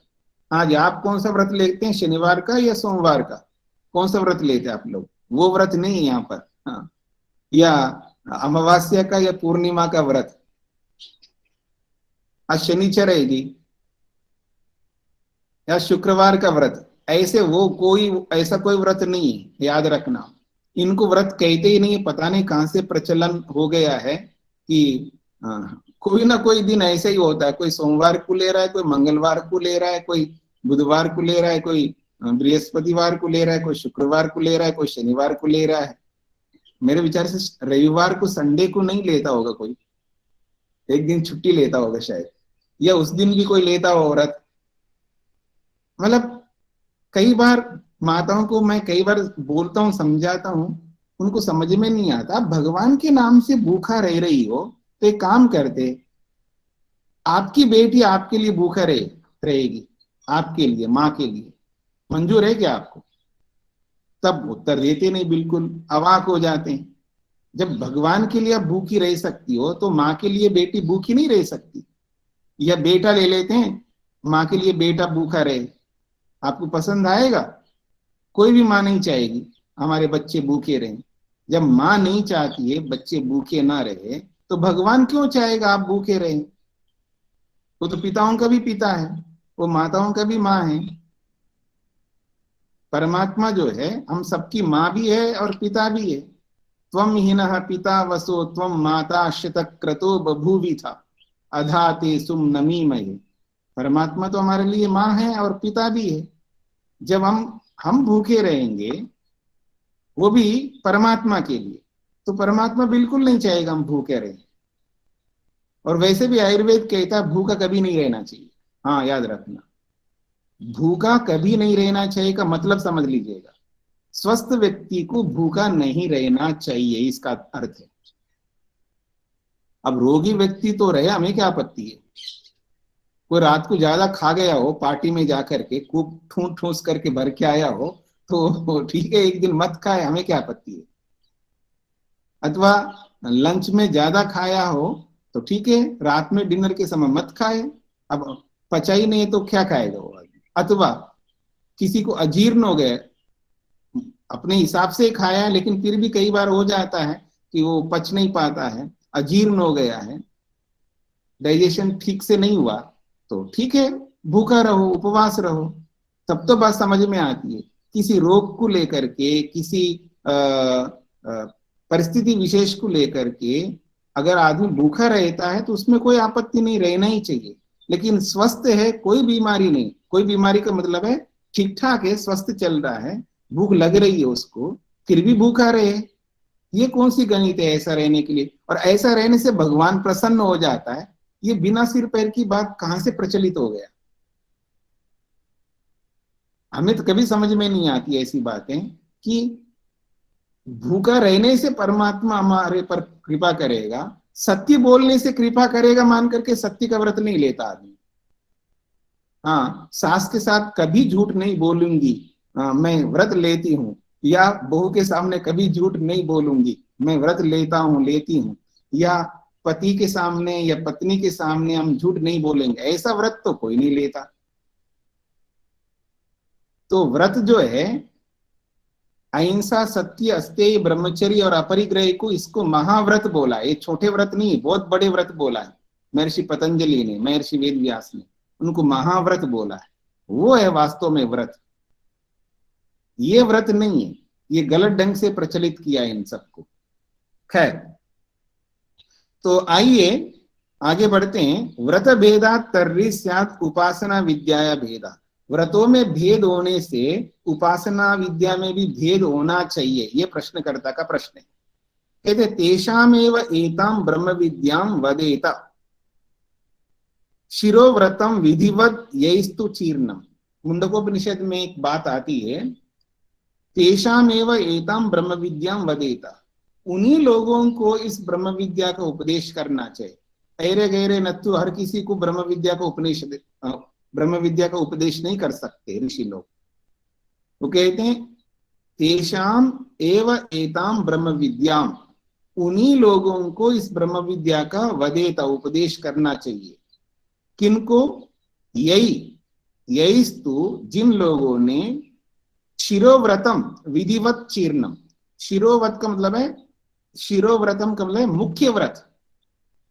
हाँ जी, आप कौन सा व्रत लेते हैं, शनिवार का या सोमवार का, कौन सा व्रत लेते हैं आप लोग, वो व्रत नहीं है यहाँ पर। हाँ, या अमावस्या का या पूर्णिमा का व्रत, आज शनिचर है जी, या शुक्रवार का व्रत, ऐसे वो कोई ऐसा कोई व्रत नहीं है, याद रखना। इनको व्रत कहते ही नहीं, पता नहीं कहां से प्रचलन हो गया है कि कोई ना कोई दिन ऐसे ही होता है, कोई सोमवार को ले रहा है, कोई मंगलवार को ले रहा है, कोई बुधवार को ले रहा है, कोई बृहस्पतिवार को ले रहा है, कोई शुक्रवार को ले रहा है, कोई शनिवार को ले रहा है। मेरे विचार से रविवार को, संडे को नहीं लेता होगा कोई, एक दिन छुट्टी लेता होगा शायद, या उस दिन भी कोई लेता हो व्रत। मतलब कई बार माताओं को मैं कई बार बोलता हूँ, समझाता हूँ, उनको समझ में नहीं आता। आप भगवान के नाम से भूखा रह रही हो तो एक काम करते, आपकी बेटी आपके लिए भूखा रहेगी, आपके लिए, माँ के लिए मंजूर है क्या आपको? तब उत्तर देते नहीं, बिल्कुल अवाक हो जाते हैं। जब भगवान के लिए आप भूखी रह सकती हो तो माँ के लिए बेटी भूखी नहीं रह सकती। या बेटा ले लेते हैं, माँ के लिए बेटा भूखा रहे, आपको पसंद आएगा? कोई भी माँ नहीं चाहेगी हमारे बच्चे भूखे रहें। जब माँ नहीं चाहती है बच्चे भूखे ना रहे, तो भगवान क्यों चाहेगा आप भूखे रहें? वो तो पिताओं का भी पिता है, वो माताओं का भी माँ है। परमात्मा जो है हम सबकी माँ भी है और पिता भी है। त्वम हीनः पिता वसो त्वम माता शतक्रतो बभूवी था अधाते सुम नमी महे। परमात्मा तो हमारे लिए माँ है और पिता भी है। जब हम भूखे रहेंगे, वो भी परमात्मा के लिए, तो परमात्मा बिल्कुल नहीं चाहेगा हम भूखे रहें। और वैसे भी आयुर्वेद कहता है भूखा कभी नहीं रहना चाहिए। हाँ, याद रखना, भूखा कभी नहीं रहना चाहिए का मतलब समझ लीजिएगा, स्वस्थ व्यक्ति को भूखा नहीं रहना चाहिए, इसका अर्थ है। अब रोगी व्यक्ति तो रहे, हमें क्या आपत्ति है? कोई रात को ज्यादा खा गया हो, पार्टी में जाकर के खूब ठूस ठूस करके भर के आया हो, तो ठीक है, एक दिन मत खाए, हमें क्या आपत्ति है? अथवा लंच में ज्यादा खाया हो तो ठीक है, रात में डिनर के समय मत खाए। अब पचा ही नहीं तो क्या खाएगा वो आदमी। अथवा किसी को अजीर्ण हो गया, अपने हिसाब से खाया है लेकिन फिर भी कई बार हो जाता है कि वो पच नहीं पाता है, अजीर्ण हो गया है, डाइजेशन ठीक से नहीं हुआ, तो ठीक है, भूखा रहो, उपवास रहो, तब तो बात समझ में आती है। किसी रोग को लेकर के, किसी परिस्थिति विशेष को लेकर के अगर आदमी भूखा रहता है तो उसमें कोई आपत्ति नहीं, रहना ही चाहिए। लेकिन स्वस्थ है, कोई बीमारी नहीं, कोई बीमारी का मतलब है ठीक ठाक है, स्वस्थ चल रहा है, भूख लग रही है उसको, फिर भी भूखा रहे, ये कौन सी गणित है ऐसा रहने के लिए? और ऐसा रहने से भगवान प्रसन्न हो जाता है, ये बिना सिर पैर की बात कहां से प्रचलित हो गया? हमें तो कभी समझ में नहीं आती ऐसी बातें कि भूखा रहने से परमात्मा हमारे पर कृपा करेगा, सत्य बोलने से कृपा करेगा मान करके सत्य का व्रत नहीं लेता आदमी। हाँ, सास के साथ कभी झूठ नहीं बोलूंगी, मैं व्रत लेती हूँ, या बहू के सामने कभी झूठ नहीं बोलूंगी, मैं व्रत लेता हूँ, लेती हूँ, या पति के सामने या पत्नी के सामने हम झूठ नहीं बोलेंगे, ऐसा व्रत तो कोई नहीं लेता। तो व्रत जो है अहिंसा, सत्य, अस्तेय, ब्रह्मचर्य और अपरिग्रह को, इसको महाव्रत बोला है। ये छोटे व्रत नहीं, बहुत बड़े व्रत बोला है महर्षि पतंजलि ने, महर्षि वेदव्यास ने, उनको महाव्रत बोला है। वो है वास्तव में व्रत, ये व्रत नहीं है, ये गलत ढंग से प्रचलित किया है इन सबको। खैर, तो आइए आगे बढ़ते हैं। व्रत भेदा तर्री स्यात् उपासना विद्या भेदा। व्रतों में भेद होने से उपासना विद्या में भी भेद होना चाहिए, ये प्रश्नकर्ता का प्रश्न है। कहते तेषामेव एतां ब्रह्म विद्यां वदेत शिरोव्रतम विधिवत यैस्तु चीर्णम। मुंडकोपनिषद में एक बात आती है, तेषामेव एतां ब्रह्म विद्यां वदेत, उन्हीं लोगों को इस ब्रह्म विद्या का उपदेश करना चाहिए। ऐरे गहरे नत्तु हर किसी को ब्रह्म विद्या का उपदेश नहीं कर सकते ऋषि लोग। वो कहते हैं तेषाम एव एताम ब्रह्म विद्याम, उन्हीं लोगों को इस ब्रह्म विद्या का वदेता, उपदेश करना चाहिए। किनको? यैस्तु, जिन लोगों ने शिरोव्रतम विधिवत चीर्णम। शिरोव्रत का मतलब है, शिरोव्रतम का मतलब है मुख्य व्रत।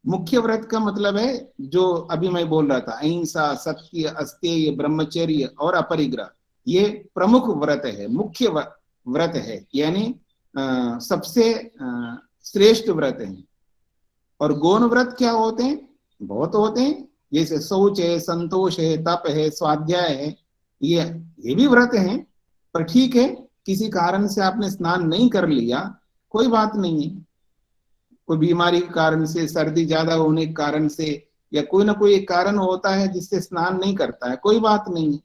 मुख्य व्रत का मतलब है जो अभी मैं बोल रहा था, अहिंसा, सत्य, अस्तेय, ब्रह्मचर्य और अपरिग्रह, ये प्रमुख व्रत है, मुख्य व्रत है, यानी सबसे श्रेष्ठ व्रत है। और गौण व्रत क्या होते हैं? बहुत होते हैं, जैसे शौच है, संतोष है, तप है, स्वाध्याय है, ये भी व्रत है। पर ठीक है, किसी कारण से आपने स्नान नहीं कर लिया, कोई बात नहीं है, कोई बीमारी के कारण से, सर्दी ज्यादा होने के कारण से, या कोई ना कोई एक कारण होता है जिससे स्नान नहीं करता है, कोई बात नहीं है,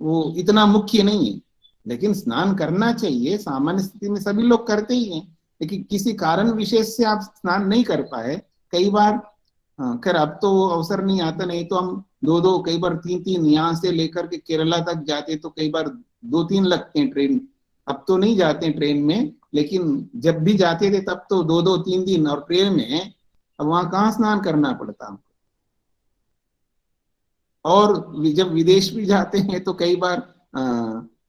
वो इतना मुख्य नहीं है। लेकिन स्नान करना चाहिए, सामान्य स्थिति में सभी लोग करते ही हैं, लेकिन किसी कारण विशेष से आप स्नान नहीं कर पाए, कई बार, खैर अब तो अवसर नहीं आता, नहीं तो हम दो कई बार तीन यहाँ से लेकर के केरला तक जाते तो कई बार 2-3 लगते हैं ट्रेन। अब तो नहीं जाते ट्रेन में, लेकिन जब भी जाते थे तब तो 2-3 दिन, और ट्रेन में अब वहां कहाँ स्नान करना पड़ता हमको। और जब विदेश भी जाते हैं तो कई बार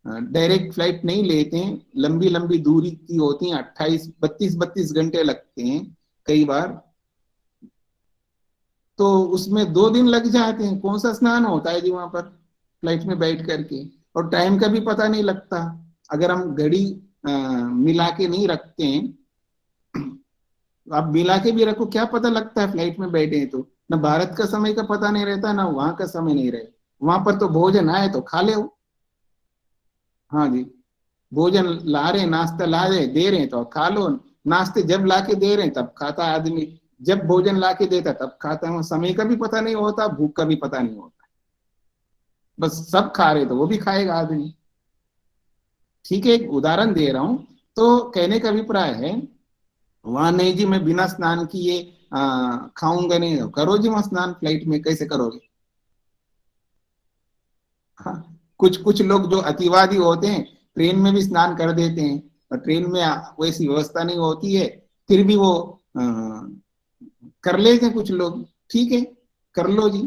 डायरेक्ट फ्लाइट नहीं लेते हैं, लंबी लंबी दूरी की होती हैं, 28-32 घंटे लगते हैं कई बार, तो उसमें 2 दिन लग जाते हैं। कौन सा स्नान होता है जी वहां पर फ्लाइट में बैठ करके? और टाइम का भी पता नहीं लगता, अगर हम घड़ी मिला के नहीं रखते हैं। आप मिला के भी रखो, क्या पता लगता है फ्लाइट में बैठे हैं तो, ना भारत का समय का पता नहीं रहता, ना वहां का समय नहीं रहता। वहां पर तो भोजन आए तो खा ले। हाँ जी, भोजन ला रहे, नाश्ता ला रहे, दे रहे हैं तो खा लो। नाश्ते जब ला के दे रहे हैं तब खाता आदमी, जब भोजन ला के देता तब खाता है। समय का भी पता नहीं होता, भूख का भी पता नहीं होता, बस सब खा रहे तो वो भी खाएगा आदमी। ठीक है, एक उदाहरण दे रहा हूं। तो कहने का अभिप्राय है, वहां नहीं जी मैं बिना स्नान किए खाऊंगा नहीं, करो जी वहां स्नान, फ्लाइट में कैसे करोगे? हाँ, कुछ कुछ लोग जो अतिवादी होते हैं ट्रेन में भी स्नान कर देते हैं, और ट्रेन में वैसी व्यवस्था नहीं होती है, फिर भी वो कर लेते हैं कुछ लोग। ठीक है, कर लो जी,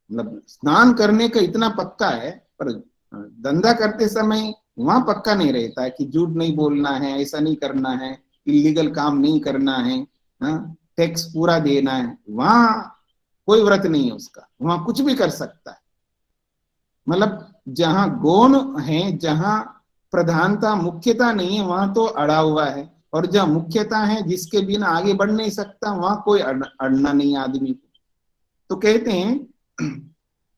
मतलब स्नान करने का इतना पक्का है, पर धंधा करते समय वहां पक्का नहीं रहता है कि झूठ नहीं बोलना है, ऐसा नहीं करना है, इलीगल काम नहीं करना है, हाँ, टैक्स पूरा देना है। वहां कोई व्रत नहीं है उसका, वहां कुछ भी कर सकता है। मतलब जहां गौण है, जहां प्रधानता मुख्यता नहीं है, वहां तो अड़ा हुआ है, और जहां मुख्यता है जिसके बिना आगे बढ़ नहीं सकता, वहां कोई अड़ना नहीं आदमी को। तो कहते हैं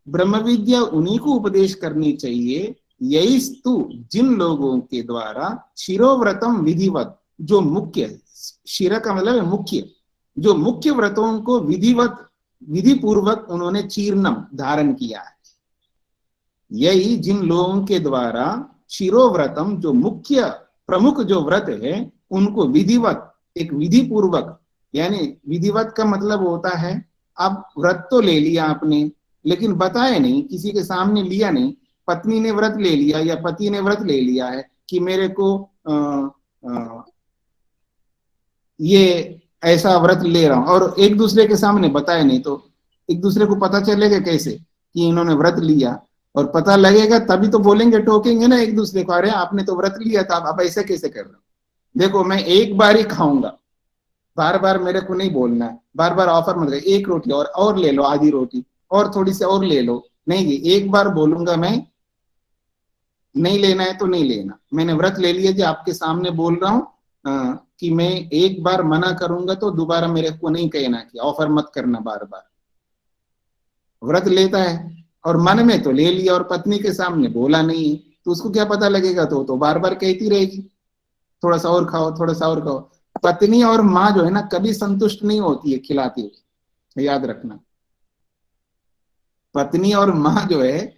ब्रह्म विद्या उन्हीं को उपदेश करनी चाहिए, यही स्तु जिन लोगों के द्वारा शिरोव्रतम विधिवत, जो मुख्य, शिर का मतलब है मुख्य, जो मुख्य व्रतों को विधिवत विधि पूर्वक उन्होंने चीर्णम धारण किया है। यही जिन लोगों के द्वारा शिरोव्रतम, जो मुख्य प्रमुख जो व्रत है, उनको विधिवत, एक विधि पूर्वक, यानी विधिवत का मतलब होता है अब व्रत तो ले लिया आपने, लेकिन बताया नहीं, किसी के सामने लिया नहीं। पत्नी ने व्रत ले लिया या पति ने व्रत ले लिया है कि मेरे को ये ऐसा व्रत ले रहा हूं, और एक दूसरे के सामने बताया नहीं, तो एक दूसरे को पता चलेगा कैसे कि इन्होंने व्रत लिया? और पता लगेगा तभी तो बोलेंगे, टोकेंगे ना एक दूसरे को, अरे आपने तो व्रत लिया था, आप ऐसे कैसे कर रहे हो? देखो मैं एक बार ही खाऊंगा, बार बार मेरे को नहीं बोलना है, बार बार ऑफर मत करो, एक रोटी और ले लो, आधी रोटी और थोड़ी सी और ले लो, नहीं जी, एक बार बोलूंगा मैं, नहीं लेना है तो नहीं लेना। मैंने व्रत ले लिया जी, आपके सामने बोल रहा हूं कि मैं एक बार मना करूंगा तो दोबारा मेरे को नहीं कहना कि ऑफर मत करना बार बार। व्रत लेता है और मन में तो ले लिया और पत्नी के सामने बोला नहीं है, तो उसको क्या पता लगेगा? तो बार बार कहती रहेगी थोड़ा सा और खाओ, थोड़ा सा और खाओ। पत्नी और माँ जो है ना, कभी संतुष्ट नहीं होती है खिलाती हुई, याद रखना। पत्नी और माँ जो है,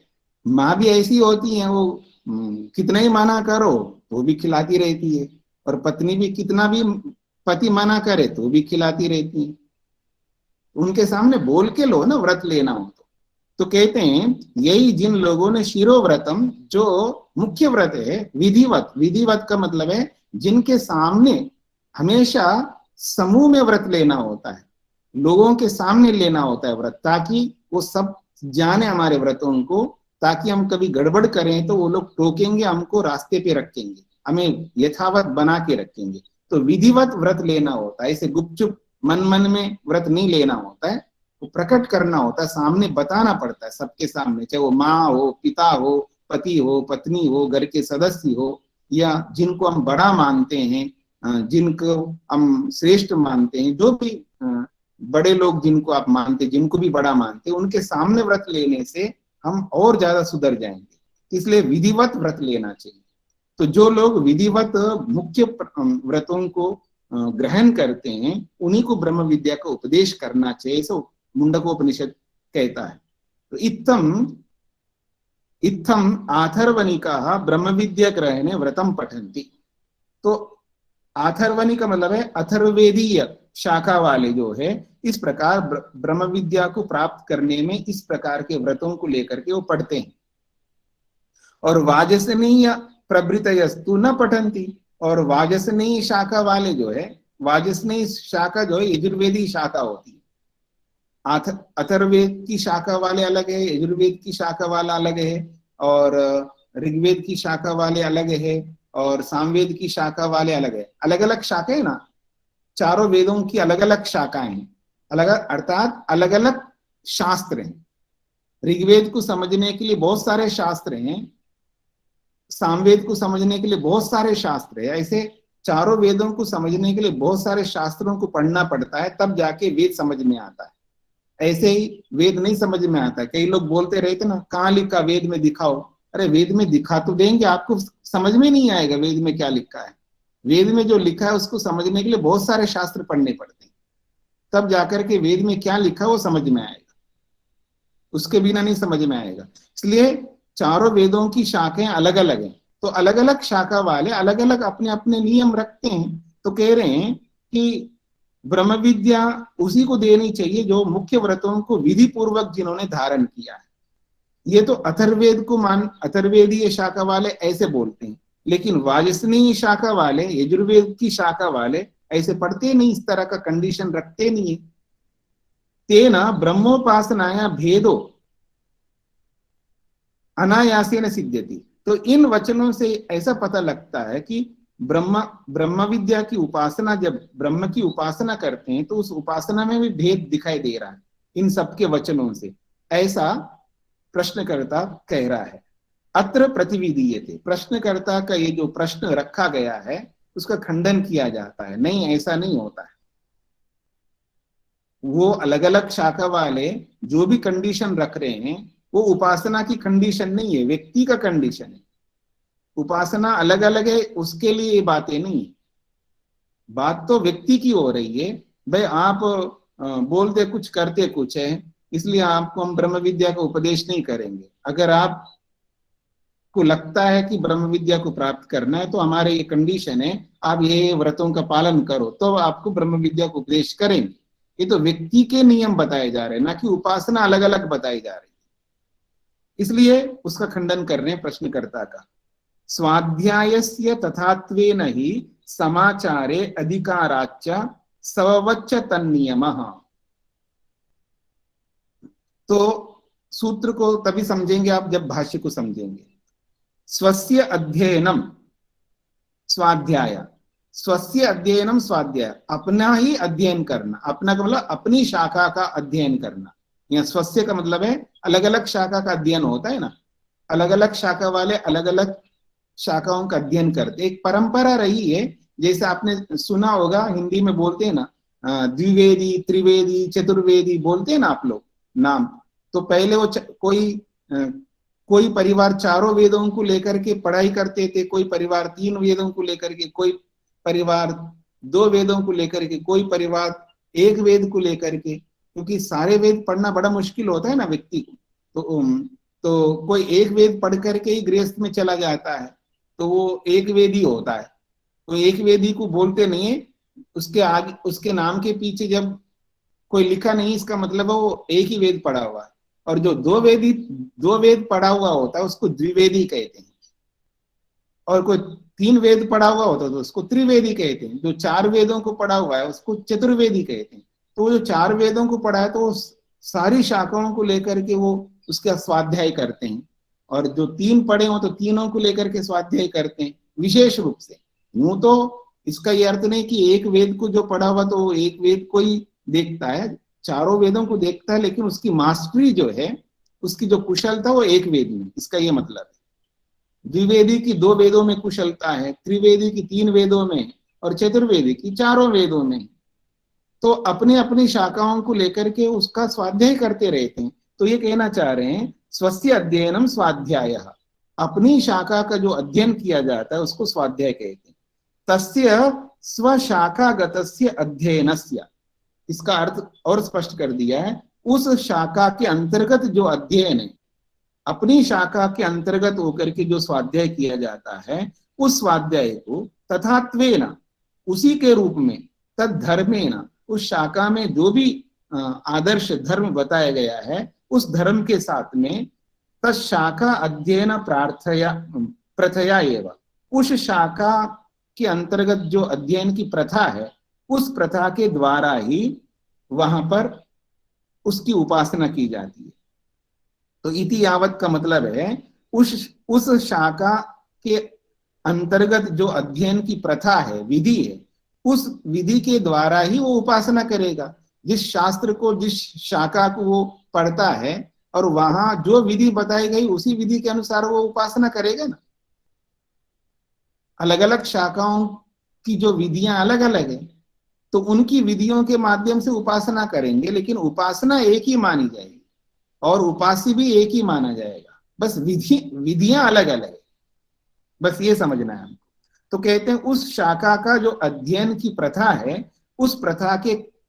माँ भी ऐसी होती है, वो कितना ही मना करो वो भी खिलाती रहती है, और पत्नी भी कितना भी पति मना करे तो भी खिलाती रहती है। उनके सामने बोल के लो ना व्रत लेना हो तो कहते हैं यही जिन लोगों ने शिरोव्रतम, जो मुख्य व्रत है, विधिवत, विधिवत का मतलब है जिनके सामने हमेशा समूह में व्रत लेना होता है, लोगों के सामने लेना होता है व्रत, ताकि वो सब जाने हमारे व्रतों को, ताकि हम कभी गड़बड़ करें तो वो लोग टोकेंगे, हमको रास्ते पे रखेंगे, हमें यथावत बना के रखेंगे। तो विधिवत व्रत लेना होता है, ऐसे गुपचुप मन मन में व्रत नहीं लेना होता है, वो प्रकट करना होता है, सामने बताना पड़ता है सबके सामने, चाहे वो माँ हो, पिता हो, पति हो, पत्नी हो, घर के सदस्य हो, या जिनको हम बड़ा मानते हैं, जिनको हम श्रेष्ठ मानते हैं, जो भी बड़े लोग जिनको आप मानते, जिनको भी बड़ा मानते, उनके सामने व्रत लेने से हम और ज्यादा सुधर जाएंगे। इसलिए विधिवत व्रत लेना चाहिए। तो जो लोग विधिवत मुख्य व्रतों को ग्रहण करते हैं, उन्हीं को ब्रह्म विद्या का उपदेश करना चाहिए, ऐसा मुंडकोपनिषद कहता है। तो इत्थम आथर्वणिका ब्रह्म विद्या ग्रहणे व्रतम पठन्ति। तो आथर्वणी का मतलब है अथर्ववेदीय शाखा वाले जो है, इस प्रकार ब्रह्म विद्या को प्राप्त करने में इस प्रकार के व्रतों को लेकर के वो पढ़ते हैं। और वाजसनीय प्रभृतयस्तु न पठन्ति, और वाजसनीय शाखा वाले जो है, वाजसनीय शाखा जो है यजुर्वेदी शाखा होती है। अथर्ववेद की शाखा वाले अलग है, यजुर्वेद की शाखा वाला अलग है, और ऋग्वेद की शाखा वाले अलग है, और सामवेद की शाखा वाले अलग है। अलग अलग शाखा है ना, चारों वेदों की अलग अलग शाखाएं हैं, अलग अर्थात अलग अलग शास्त्र हैं। ऋग्वेद को समझने के लिए बहुत सारे शास्त्र हैं, सामवेद को समझने के लिए बहुत सारे शास्त्र है, ऐसे चारों वेदों को समझने के लिए बहुत सारे शास्त्रों को पढ़ना पड़ता है, तब जाके वेद समझ में आता है। ऐसे ही वेद नहीं समझ में आता। कई लोग बोलते रहते ना, कहाँ लिखा वेद में दिखाओ। अरे वेद में दिखा तो देंगे, आपको समझ में नहीं आएगा वेद में क्या लिखा है। वेद में जो लिखा है उसको समझने के लिए बहुत सारे शास्त्र पढ़ने पड़ते हैं, तब जाकर के वेद में क्या लिखा है वो समझ में आएगा, उसके बिना नहीं समझ में आएगा। इसलिए चारों वेदों की शाखाएं अलग अलग हैं, तो अलग अलग शाखा वाले अलग अलग अपने अपने नियम रखते हैं। तो कह रहे हैं कि ब्रह्म विद्या उसी को देनी चाहिए जो मुख्य व्रतों को विधि पूर्वक जिन्होंने धारण किया है। ये तो अथर्ववेद को अथर्वेदीय शाखा वाले ऐसे बोलते हैं, लेकिन वाजसनीय शाखा वाले, यजुर्वेद की शाखा वाले ऐसे पढ़ते नहीं, इस तरह का कंडीशन रखते नहीं है। तेना ब्रह्मोपासनाया भेदो अनायासेन सिद्ध्यति। तो इन वचनों से ऐसा पता लगता है कि ब्रह्म विद्या की उपासना, जब ब्रह्म की उपासना करते हैं तो उस उपासना में भी भेद दिखाई दे रहा है इन सबके वचनों से, ऐसा प्रश्नकर्ता कह रहा है। अत्र प्रतिविधीयते, प्रश्नकर्ता का ये जो प्रश्न रखा गया है उसका खंडन किया जाता है, नहीं ऐसा नहीं होता है। वो अलग अलग शाखा वाले जो भी कंडीशन रख रहे हैं वो उपासना की कंडीशन नहीं है, व्यक्ति का कंडीशन है। उपासना अलग अलग है, उसके लिए ये बातें नहीं है। बात तो व्यक्ति की हो रही है, भाई आप बोलते कुछ करते कुछ है, इसलिए आपको हम ब्रह्म विद्या का उपदेश नहीं करेंगे। अगर आप को लगता है कि ब्रह्म विद्या को प्राप्त करना है तो हमारे ये कंडीशन है, आप ये व्रतों का पालन करो तो आपको ब्रह्म विद्या को उपदेश करेंगे। ये तो व्यक्ति के नियम बताए जा रहे हैं, ना कि उपासना अलग अलग बताई जा रही है। इसलिए उसका खंडन कर रहे हैं प्रश्नकर्ता का। स्वाध्यायस्य तथात्वेन ही समाचारे अधिकाराच्च सवच्च तन्नियमः। तो सूत्र को तभी समझेंगे आप जब भाष्य को समझेंगे। स्वस्य अध्ययनम स्वाध्याय, स्वस्य अध्ययनम स्वाध्याय, अपना ही अध्ययन करना, अपना का मतलब अपनी शाखा का अध्ययन करना। या स्वस्य का मतलब है अलग अलग शाखा का अध्ययन होता है ना, अलग अलग शाखा वाले अलग अलग शाखाओं का अध्ययन करते, एक परंपरा रही है। जैसे आपने सुना होगा हिंदी में बोलते हैं ना, द्विवेदी त्रिवेदी चतुर्वेदी बोलते हैं ना आप लोग नाम। तो पहले वो कोई परिवार चारों वेदों को लेकर के पढ़ाई करते थे, कोई परिवार 3 वेदों को लेकर के, कोई परिवार 2 वेदों को लेकर के, कोई परिवार 1 वेद को लेकर के, क्योंकि सारे वेद पढ़ना बड़ा मुश्किल होता है ना व्यक्ति को। तो कोई 1 वेद पढ़ करके ही गृहस्थ में चला जाता है तो वो 1 वेदी होता है। तो 1 वेदी को बोलते नहीं है, उसके आगे उसके नाम के पीछे जब कोई लिखा नहीं इसका मतलब है वो 1 ही वेद पढ़ा हुआ है। और जो 2 वेद पढ़ा हुआ होता है उसको द्विवेदी कहते हैं, और कोई 3 वेद पढ़ा हुआ होता है तो उसको त्रिवेदी कहते हैं। जो 4 वेदों को पढ़ा हुआ है उसको चतुर्वेदी कहते हैं। तो जो 4 वेदों को पढ़ा है तो सारी शाखाओं को लेकर के वो उसका स्वाध्याय करते हैं, और जो 3 पढ़े हो तो तीनों को लेकर के स्वाध्याय करते हैं विशेष रूप से। यूं तो इसका ये अर्थ नहीं कि 1 वेद को जो पढ़ा हुआ तो 1 वेद को ही देखता है, चारों वेदों को देखता है, लेकिन उसकी मास्टरी जो है, उसकी जो कुशलता वो 1 वेद में, इसका ये मतलब है। द्विवेदी की 2 वेदों में कुशलता है, त्रिवेदी की 3 वेदों में, और चतुर्वेदी की 4 वेदों में। तो अपनी अपनी शाखाओं को लेकर के उसका स्वाध्याय करते रहते हैं। तो ये कहना चाह रहे हैं स्वस्य अध्ययनम स्वाध्याय, अपनी शाखा का जो अध्ययन किया जाता है उसको स्वाध्याय कहते हैं। तस्य स्वशाखागतस्य अध्ययनस्य, इसका अर्थ और स्पष्ट कर दिया है, उस शाखा के अंतर्गत जो अध्ययन है, अपनी शाखा के अंतर्गत होकर के जो स्वाध्याय किया जाता है, उस स्वाध्याय को तथात्वेन, उसी के रूप में, तद धर्मेण, उस शाखा में जो भी आदर्श धर्म बताया गया है उस धर्म के साथ में, तशाखा अध्ययन प्रथया एवं, उस शाखा के अंतर्गत जो अध्ययन की प्रथा है उस प्रथा के द्वारा ही वहां पर उसकी उपासना की जाती है। तो इति यावत का मतलब है उस शाखा के अंतर्गत जो अध्ययन की प्रथा है, विधि है, उस विधि के द्वारा ही वो उपासना करेगा। जिस शास्त्र को, जिस शाखा को वो पढ़ता है और वहां जो विधि बताई गई उसी विधि के अनुसार वो उपासना करेगा ना। अलग अलग शाखाओं की जो विधियां अलग अलग है तो उनकी विधियों के माध्यम से उपासना करेंगे, लेकिन उपासना एक ही मानी जाएगी और उपास्य भी एक ही माना जाएगा, बस विधियां अलग अलग है, बस ये समझना है हमको। तो कहते हैं उस शाखा का जो अध्ययन की प्रथा है उस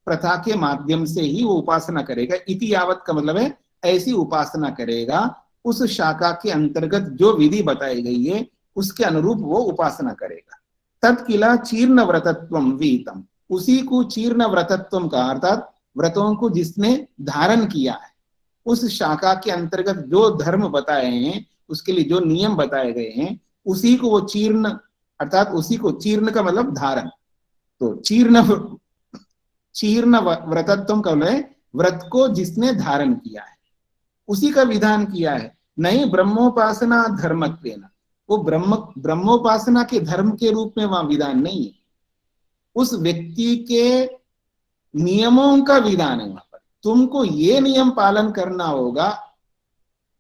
प्रथा के माध्यम से ही वो उपासना करेगा। इति यावत का मतलब है ऐसी उपासना करेगा, उस शाखा के अंतर्गत जो विधि बताई गई है उसके अनुरूप वो उपासना करेगा। तत्किला चीर्ण व्रतत्वम वीतम, उसी को चीर्ण व्रतत्वम का अर्थात व्रतों को जिसने धारण किया है, उस शाखा के अंतर्गत जो धर्म बताए हैं, उसके लिए जो नियम बताए गए हैं, उसी को वो चीर्ण, अर्थात उसी को, चीर्ण का मतलब धारण, तो चीर्ण व्रतत्वम का मतलब व्रत को जिसने धारण किया है, उसी का विधान किया है। नहीं ब्रह्मोपासना धर्मत्वेन, वो ब्रह्मोपासना के धर्म के रूप में वहां विधान नहीं है, उस व्यक्ति के नियमों का विधान है। वहां पर तुमको ये नियम पालन करना होगा,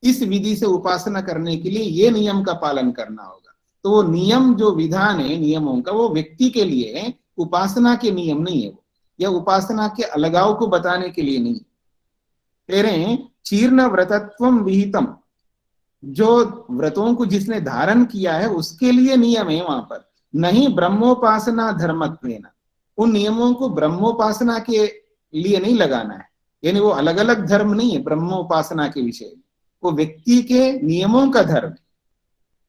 इस विधि से उपासना करने के लिए ये नियम का पालन करना होगा। तो वो नियम जो विधान है नियमों का, वो व्यक्ति के लिए है, उपासना के नियम नहीं है वो, या उपासना के अलगाव को बताने के लिए नहीं। कह रहे हैं चीर्ण व्रतत्वम विहितम, जो व्रतों को जिसने धारण किया है उसके लिए नियम है वहां पर, नहीं ब्रह्मोपासना धर्मत्वेन, उन नियमों को ब्रह्मोपासना के लिए नहीं लगाना है, यानी वो अलग अलग धर्म नहीं है ब्रह्मोपासना के विषय में, वो व्यक्ति के नियमों का धर्म है।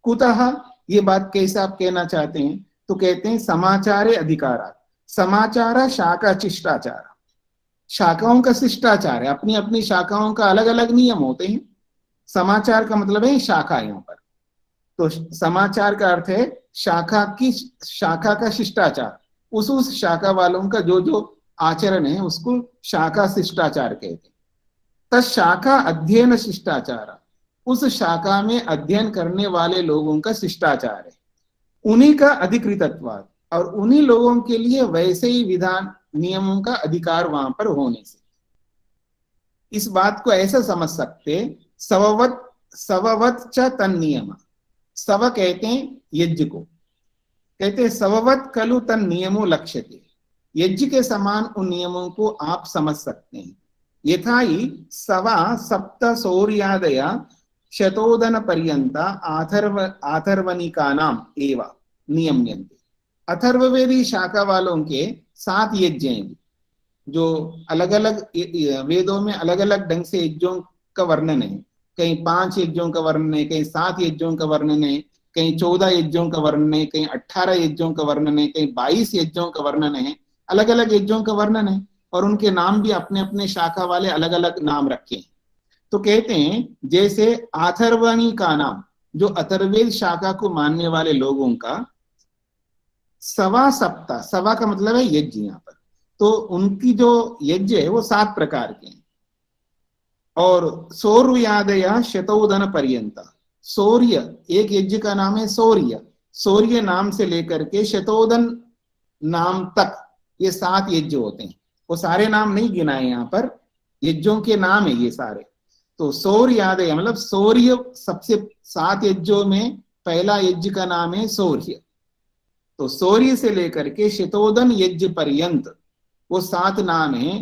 कुतः, ये बात कैसे आप कहना चाहते हैं, तो कहते हैं समाचारे अधिकारा, समाचार शाखा शिष्टाचार, शाखाओं का शिष्टाचार है, अपनी अपनी शाखाओं का अलग अलग नियम होते हैं। समाचार का मतलब है शाखा, यहाँ पर तो समाचार का अर्थ है शाखा का शिष्टाचार, उस शाखा वालों का जो जो आचरण है उसको शाखा शिष्टाचार कहते हैं। तशाखा अध्ययन शिष्टाचार, उस शाखा में अध्ययन करने वाले लोगों का शिष्टाचार है, उन्हीं का अधिकृतत्वाद, और उन्हीं लोगों के लिए वैसे ही विधान नियमों का अधिकार वहां पर होने से। इस बात को ऐसा समझ सकते, सववत च तन नियम, सव कहते हैं यज्ञ को, कहते हैं सववत खलु तन नियमो लक्ष्यते, यज्ञ के समान उन नियमों को आप समझ सकते हैं। यथा ही सवा सप्त सौर्यादय शतोदन पर्यंत आथर्वनिका नाम एवं नियम्यन्ते, अथर्ववेदी शाखा वालों के 7 यज्ञ हैं, जो अलग अलग वेदों में अलग अलग ढंग से यज्ञों का वर्णन है, कहीं 5 यज्ञों का वर्णन है, कहीं 7 यज्ञों का वर्णन है, कहीं 14 यज्ञों का वर्णन है, कहीं 18 यज्ञों का वर्णन है, कहीं 22 यज्ञों का वर्णन है, अलग अलग यज्ञों का वर्णन है, और उनके नाम भी अपने अपने शाखा वाले अलग अलग नाम रखे हैं। तो कहते हैं जैसे अथर्वणी का नाम, जो अथर्वेद शाखा को मानने वाले लोगों का सवा सप्ताह, सवा का मतलब है यज्ञ यहाँ पर, तो उनकी जो यज्ञ है वो 7 प्रकार के हैं। और सौर्यादय शतोदन पर्यंत, सौर्य एक यज्ञ का नाम है सौर्य, सौर्य नाम से लेकर के शतोदन नाम तक ये 7 यज्ञ होते हैं। वो सारे नाम नहीं गिनाए यहाँ पर, यज्ञों के नाम है ये सारे। तो सौर्यादय मतलब सौर्य, सबसे 7 यज्ञों में पहला यज्ञ का नाम है सौर्य, तो सौर्य से लेकर के शतोदन यज्ञ पर्यंत वो 7 नाम है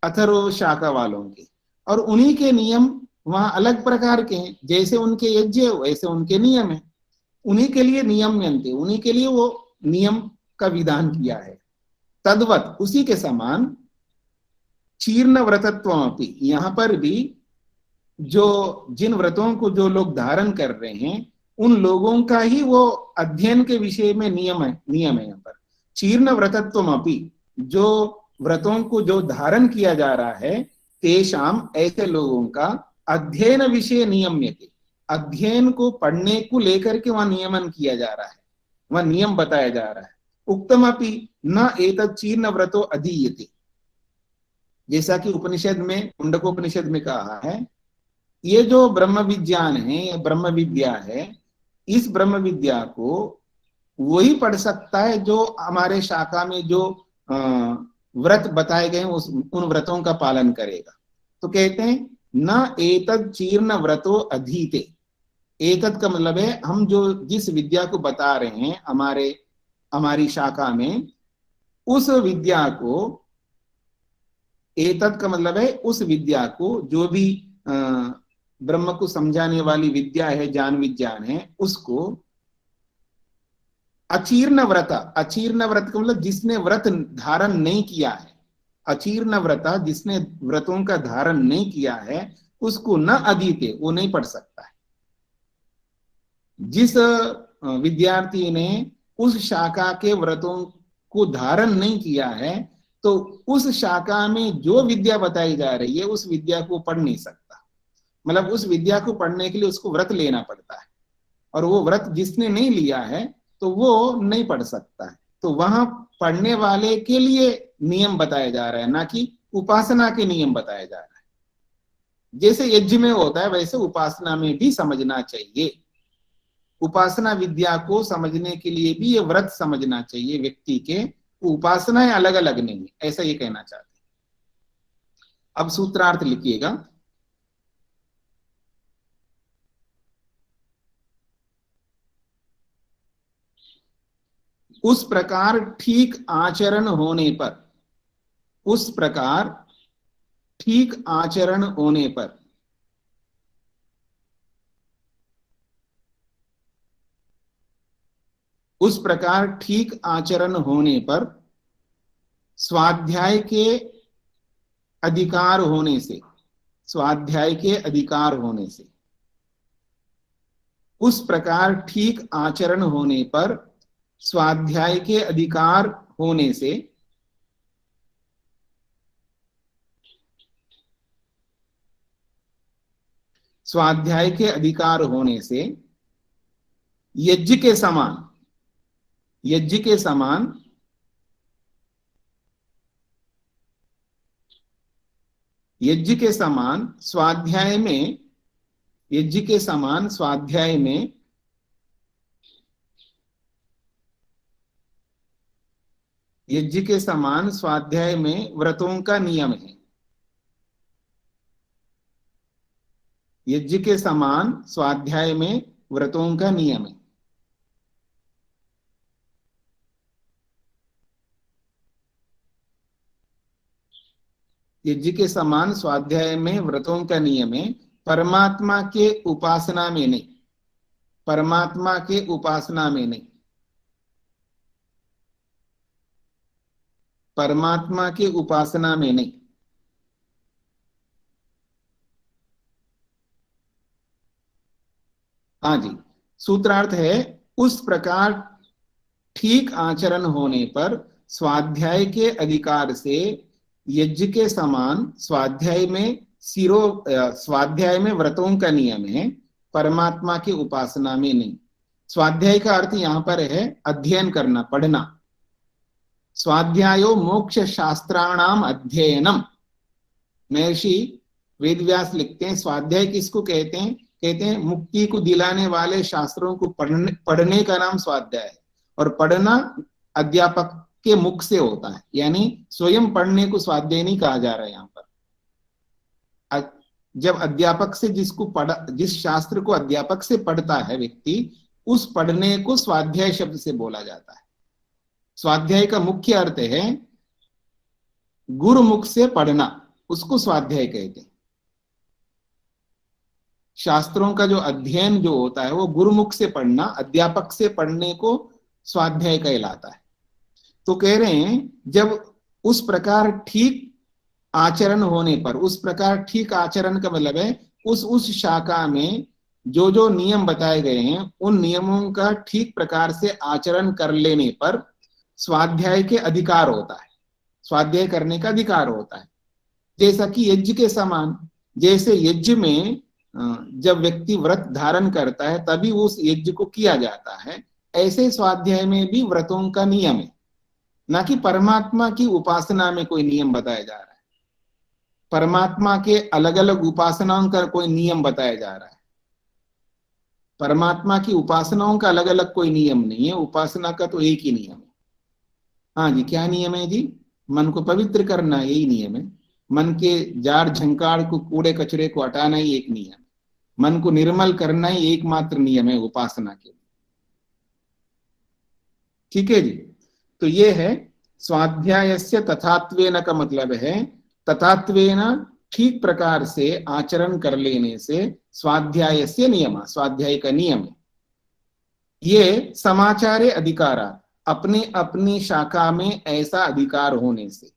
अथर्व शाखा वालों के, और उन्हीं के नियम वहां अलग प्रकार के हैं, जैसे उनके यज्ञ वैसे उनके नियम है, उन्हीं के लिए नियम्यन्ते, उन्हीं के लिए वो नियम का विधान किया है। तद्वत उसी के समान चीर्ण व्रतत्वमपि, यहाँ पर भी जो जिन व्रतों को जो लोग धारण कर रहे हैं उन लोगों का ही वो अध्ययन के विषय में नियम है यहाँ पर। चीर्ण व्रतत्वमपि, जो व्रतों को जो धारण किया जा रहा है, तेषाम ऐसे लोगों का अध्ययन विषय नियम्यते, अध्ययन को पढ़ने को लेकर के वहां नियमन किया जा रहा है, वह नियम बताया जा रहा है। उक्तमपि न एतत् चीर्ण व्रतो अधीयते, जैसा कि उपनिषद में, मुंडकोपनिषद में कहा है, ये जो ब्रह्म विज्ञान है, ये ब्रह्म विद्या है, इस ब्रह्म विद्या को वही पढ़ सकता है जो हमारे शाखा में जो व्रत बताए गए उन व्रतों का पालन करेगा। तो कहते हैं न एतत् चीर्ण व्रतो अधीते, एतत् का मतलब है हम जो जिस विद्या को बता रहे हैं हमारी शाखा में, उस विद्या को, एतत् का मतलब है उस विद्या को, जो भी ब्रह्म को समझाने वाली विद्या है, ज्ञान विज्ञान है, उसको अचीर्ण व्रत, अचीर्ण व्रत का मतलब जिसने व्रत धारण नहीं किया है, अचीर्ण व्रत जिसने व्रतों का धारण नहीं किया है उसको न अधीते, वो नहीं पढ़ सकता है। जिस विद्यार्थी ने उस शाखा के व्रतों को धारण नहीं किया है तो उस शाखा में जो विद्या बताई जा रही है उस विद्या को पढ़ नहीं सकता, मतलब उस विद्या को पढ़ने के लिए उसको व्रत लेना पड़ता है, और वो व्रत जिसने नहीं लिया है तो वो नहीं पढ़ सकता है। तो वहां पढ़ने वाले के लिए नियम बताया जा रहा है, ना कि उपासना के नियम बताया जा रहा है। जैसे यज्ञ में होता है वैसे उपासना में भी समझना चाहिए। उपासना विद्या को समझने के लिए भी ये व्रत समझना चाहिए व्यक्ति के। उपासनाएं अलग अलग नहीं है, ऐसा ये कहना चाहते हैं। अब सूत्रार्थ लिखिएगा। उस प्रकार ठीक आचरण होने पर, उस प्रकार ठीक आचरण होने पर, उस प्रकार ठीक आचरण होने पर स्वाध्याय के अधिकार होने से, स्वाध्याय के अधिकार होने से, उस प्रकार ठीक आचरण होने पर स्वाध्याय के अधिकार होने से, स्वाध्याय के अधिकार होने से यज्ञ के समान, यज्ञ के समान यज्ञ के समान स्वाध्याय में, यज्ञ के समान स्वाध्याय में यज्ञ के समान स्वाध्याय में व्रतों का नियम है। यज्ञ के समान स्वाध्याय में व्रतों का नियम है। यज्ञ के समान स्वाध्याय में व्रतों का नियम है, परमात्मा के उपासना में नहीं, परमात्मा के उपासना में नहीं, परमात्मा के उपासना में नहीं। हाँ जी, सूत्रार्थ है उस प्रकार ठीक आचरण होने पर स्वाध्याय के अधिकार से यज्ञ के समान स्वाध्याय में स्वाध्याय में व्रतों का नियम है, परमात्मा की उपासना में नहीं। स्वाध्याय का अर्थ यहां पर है अध्ययन करना, पढ़ना। स्वाध्यायो मोक्ष शास्त्राणाम अध्ययनम। महर्षि वेदव्यास लिखते हैं स्वाध्याय किसको कहते हैं? कहते हैं मुक्ति को दिलाने वाले शास्त्रों को पढ़ने का नाम स्वाध्याय है। और पढ़ना अध्यापक के मुख से होता है, यानी स्वयं पढ़ने को स्वाध्याय नहीं कहा जा रहा है यहाँ पर। जब अध्यापक से जिस शास्त्र को अध्यापक से पढ़ता है व्यक्ति, उस पढ़ने को स्वाध्याय शब्द से बोला जाता है। स्वाध्याय का मुख्य अर्थ है गुरुमुख से पढ़ना, उसको स्वाध्याय कहते हैं। शास्त्रों का जो अध्ययन जो होता है वो गुरुमुख से पढ़ना, अध्यापक से पढ़ने को स्वाध्याय कहलाता है। तो कह रहे हैं जब उस प्रकार ठीक आचरण होने पर, उस प्रकार ठीक आचरण का मतलब है उस शाखा में जो जो नियम बताए गए हैं उन नियमों का ठीक प्रकार से आचरण कर लेने पर स्वाध्याय के अधिकार होता है, स्वाध्याय करने का अधिकार होता है। जैसा कि यज्ञ के समान, जैसे यज्ञ में जब व्यक्ति व्रत धारण करता है तभी उस यज्ञ को किया जाता है, ऐसे स्वाध्याय में भी व्रतों का नियम है, ना कि परमात्मा की उपासना में कोई नियम बताया जा रहा है। परमात्मा के अलग अलग उपासनाओं का कोई नियम बताया जा रहा है। परमात्मा की उपासनाओं का अलग अलग कोई नियम नहीं है, उपासना का तो एक ही नियम है। हाँ जी, क्या नियम है जी? मन को पवित्र करना, यही नियम है। मन के जार झंकार को, कूड़े कचरे को हटाना ही एक नियम है। मन को निर्मल करना ही एकमात्र नियम है उपासना के लिए। ठीक है जी। तो ये है स्वाध्यायस्य तथात्वेन का मतलब है तथात्वेन ठीक प्रकार से आचरण कर लेने से स्वाध्यायस्य नियम, स्वाध्याय का नियम है। ये समाचारे अधिकारा, अपने अपनी शाखा में ऐसा अधिकार होने से।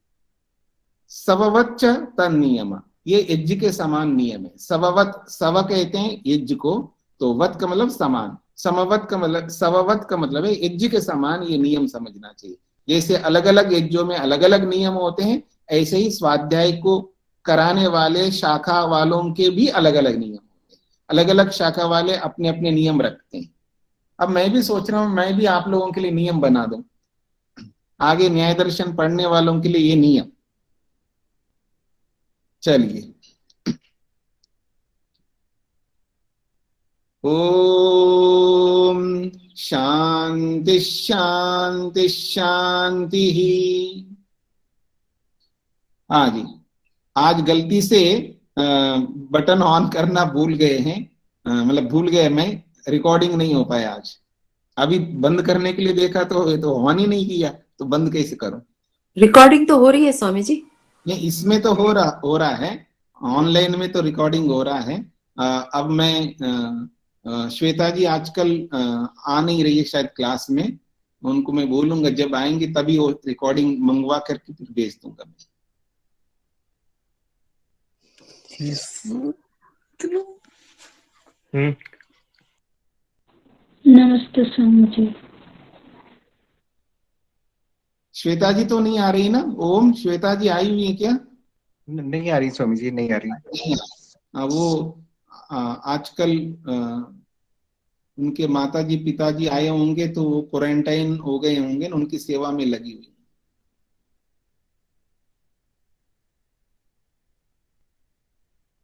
सववच्च तन्नियम, ये यज्ञ के समान नियम है। सववत, सव कहते हैं यज्ञ को, तो वत का मतलब समान, समवत का मतलब, सववत का मतलब है यज्ञ के समान ये नियम समझना चाहिए। जैसे अलग अलग यज्ञों में अलग अलग नियम होते हैं, ऐसे ही स्वाध्याय को कराने वाले शाखा वालों के भी अलग अलग नियम होते हैं। अलग अलग शाखा वाले अपने अपने नियम रखते हैं। अब मैं भी सोच रहा हूं मैं भी आप लोगों के लिए नियम बना दूं, आगे न्याय दर्शन पढ़ने वालों के लिए ये नियम। चलिए ओम शांति शांति शांति ही। हाँ जी, आज गलती से बटन ऑन करना भूल गए हैं, मतलब भूल गए मैं, रिकॉर्डिंग नहीं हो पाया आज। अभी बंद करने के लिए देखा तो ये तो ऑन ही नहीं किया, तो बंद कैसे करूं? रिकॉर्डिंग तो हो रही है स्वामी जी। ये इसमें तो हो रहा है, ऑनलाइन में तो रिकॉर्डिंग हो रहा है। अब मैं श्वेता जी आजकल आ नहीं रही है शायद क्लास में, उनको मैं बोलूंगा जब आएंगे तभी वो रिकॉर्डिंग मंगवा करके फिर भेज दूंगा मैं। नमस्ते स्वामी जी। श्वेता जी तो नहीं आ रही ना? ओम, श्वेता जी आई हुई है क्या? नहीं आ रही स्वामी जी, नहीं आ रही। नहीं, वो आजकल उनके माताजी पिताजी आए होंगे तो वो क्वारंटाइन हो गए होंगे, उनकी सेवा में लगी हुई।